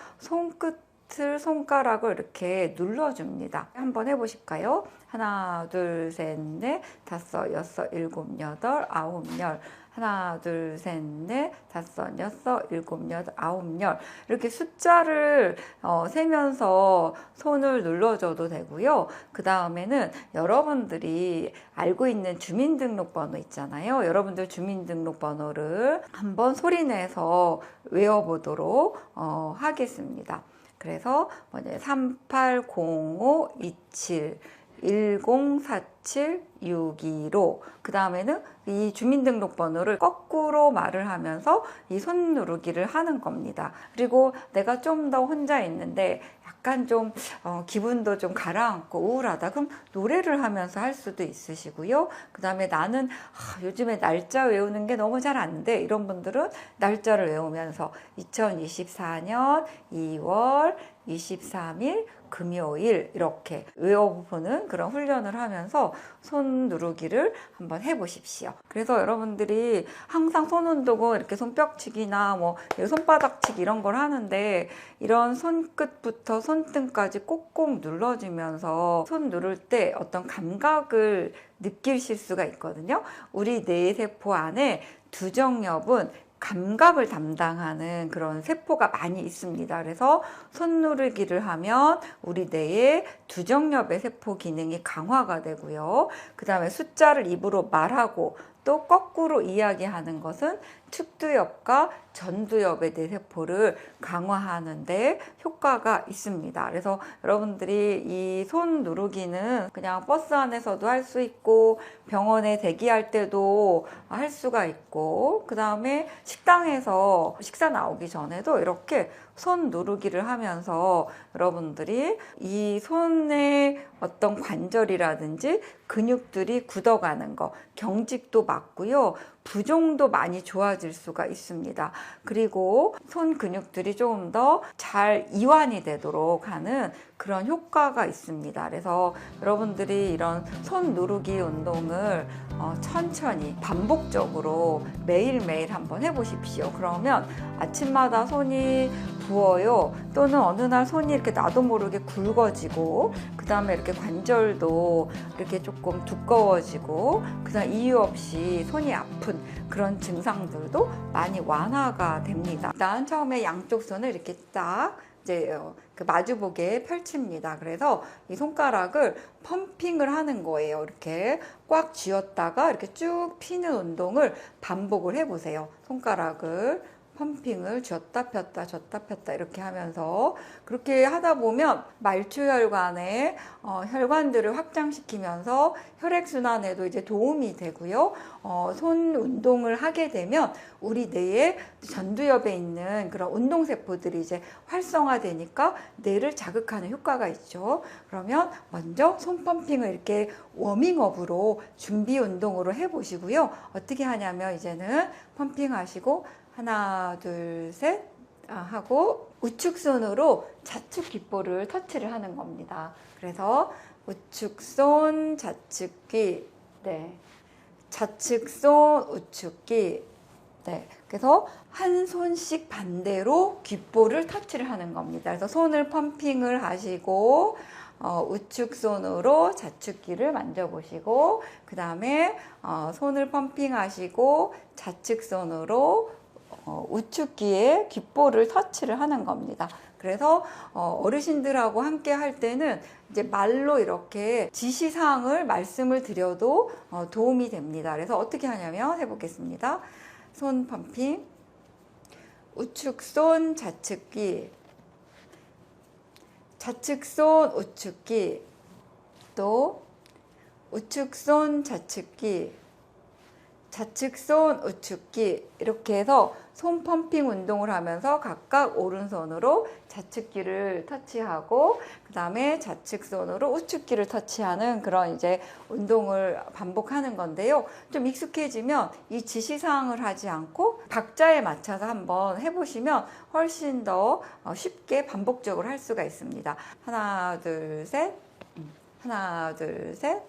손가락을 이렇게 눌러줍니다. 한번 해보실까요? 하나, 둘, 셋, 넷, 다섯, 여섯, 일곱, 여덟, 아홉, 열. 하나, 둘, 셋, 넷, 다섯, 여섯, 일곱, 여덟, 아홉, 열. 이렇게 숫자를 세면서 손을 눌러줘도 되고요. 그 다음에는 여러분들이 알고 있는 주민등록번호 있잖아요. 여러분들 주민등록번호를 한번 소리내서 외워보도록 하겠습니다. 그래서 380527 1047-615. 그 다음에는 이 주민등록번호를 거꾸로 말을 하면서 이 손 누르기를 하는 겁니다. 그리고 내가 좀 더 혼자 있는데 약간 좀 기분도 좀 가라앉고 우울하다. 그럼 노래를 하면서 할 수도 있으시고요. 그 다음에 나는 요즘에 날짜 외우는 게 너무 잘 안 돼. 이런 분들은 날짜를 외우면서 2024년 2월 23일 금요일 이렇게 외워보는 그런 훈련을 하면서 손 누르기를 한번 해보십시오. 그래서 여러분들이 항상 손 운동은 이렇게 손뼉치기나 뭐 손바닥치기 이런 걸 하는데 이런 손끝부터 손등까지 꼭꼭 눌러주면서 손 누를 때 어떤 감각을 느끼실 수가 있거든요. 우리 뇌세포 안에 두정엽은 감각을 담당하는 그런 세포가 많이 있습니다. 그래서 손 누르기를 하면 우리 뇌의 두정엽의 세포 기능이 강화가 되고요. 그 다음에 숫자를 입으로 말하고 또 거꾸로 이야기하는 것은 측두엽과 전두엽의 뇌세포를 강화하는 데 효과가 있습니다. 그래서 여러분들이 이 손 누르기는 그냥 버스 안에서도 할 수 있고 병원에 대기할 때도 할 수가 있고 그 다음에 식당에서 식사 나오기 전에도 이렇게 손 누르기를 하면서 여러분들이 이 손의 어떤 관절이라든지 근육들이 굳어가는 거, 경직도 막고요. 부종도 많이 좋아질 수가 있습니다. 그리고 손 근육들이 조금 더 잘 이완이 되도록 하는 그런 효과가 있습니다. 그래서 여러분들이 이런 손 누르기 운동을 천천히 반복적으로 매일매일 한번 해보십시오. 그러면 아침마다 손이 부어요. 또는 어느 날 손이 이렇게 나도 모르게 굵어지고 그 다음에 이렇게 관절도 이렇게 조금 두꺼워지고 그 다음 이유 없이 손이 아픈 그런 증상들도 많이 완화가 됩니다. 일단 처음에 양쪽 손을 이렇게 딱 이제 그 마주보게 펼칩니다. 그래서 이 손가락을 펌핑을 하는 거예요. 이렇게 꽉 쥐었다가 이렇게 쭉 피는 운동을 반복을 해보세요. 손가락을 펌핑을 쥐었다 폈다 쥐었다 폈다 이렇게 하면서 그렇게 하다 보면 말초혈관의 혈관들을 확장시키면서 혈액순환에도 이제 도움이 되고요. 손 운동을 하게 되면 우리 뇌에 전두엽에 있는 그런 운동세포들이 이제 활성화되니까 뇌를 자극하는 효과가 있죠. 그러면 먼저 손 펌핑을 이렇게 워밍업으로 준비 운동으로 해보시고요. 어떻게 하냐면 이제는 펌핑 하시고 하나, 둘, 셋 하고 우측손으로 좌측 귓볼을 터치를 하는 겁니다. 그래서 우측손, 좌측귀, 네, 좌측손, 우측귀, 네. 그래서 한 손씩 반대로 귓볼을 터치를 하는 겁니다. 그래서 손을 펌핑을 하시고 우측 손으로 자축기를 만져보시고 그 다음에 손을 펌핑하시고 좌측 손으로 우측귀에 귓볼을 터치를 하는 겁니다. 그래서 어르신들하고 함께 할 때는 이제 말로 이렇게 지시사항을 말씀을 드려도 도움이 됩니다. 그래서 어떻게 하냐면 해보겠습니다. 손 펌핑, 우측 손 좌측귀, 좌측 손 우측귀, 또 우측 손 좌측귀, 좌측 손 우측귀 이렇게 해서 손 펌핑 운동을 하면서 각각 오른손으로 좌측귀를 터치하고 그 다음에 좌측 손으로 우측귀를 터치하는 그런 이제 운동을 반복하는 건데요. 좀 익숙해지면 이 지시사항을 하지 않고 박자에 맞춰서 한번 해보시면 훨씬 더 쉽게 반복적으로 할 수가 있습니다. 하나, 둘, 셋, 하나, 둘, 셋,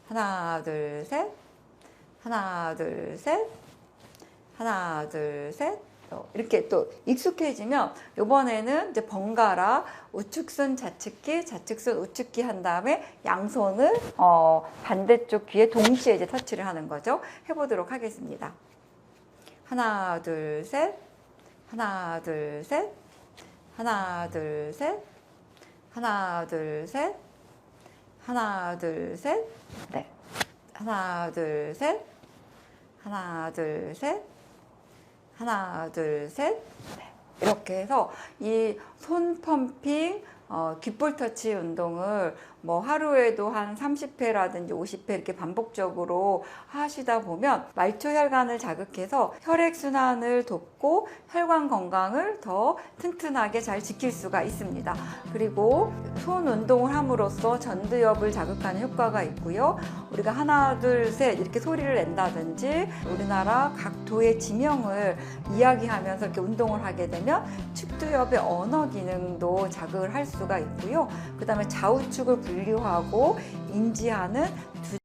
하나, 둘, 셋, 하나, 둘, 셋, 하나, 둘, 셋. 이렇게 또 익숙해지면 이번에는 이제 번갈아 우측손 좌측귀, 좌측손 우측귀 한 다음에 양손을 반대쪽 귀에 동시에 이제 터치를 하는 거죠. 해보도록 하겠습니다. 하나, 둘, 셋, 하나, 둘, 셋, 하나, 둘, 셋, 하나, 둘, 셋, 하나, 둘, 셋, 네, 하나, 둘, 셋, 하나, 둘, 셋, 하나, 둘, 셋. 네. 이렇게 해서 이 손 펌핑, 귓볼 터치 운동을 뭐 하루에도 한 30회라든지 50회 이렇게 반복적으로 하시다 보면 말초혈관을 자극해서 혈액순환을 돕고 혈관 건강을 더 튼튼하게 잘 지킬 수가 있습니다. 그리고 손 운동을 함으로써 전두엽을 자극하는 효과가 있고요. 우리가 하나, 둘, 셋 이렇게 소리를 낸다든지 우리나라 각 도의 지명을 이야기하면서 이렇게 운동을 하게 되면 측두엽의 언어 기능도 자극을 할 수가 있고요. 그 다음에 좌우측을 분류하고 인지하는 두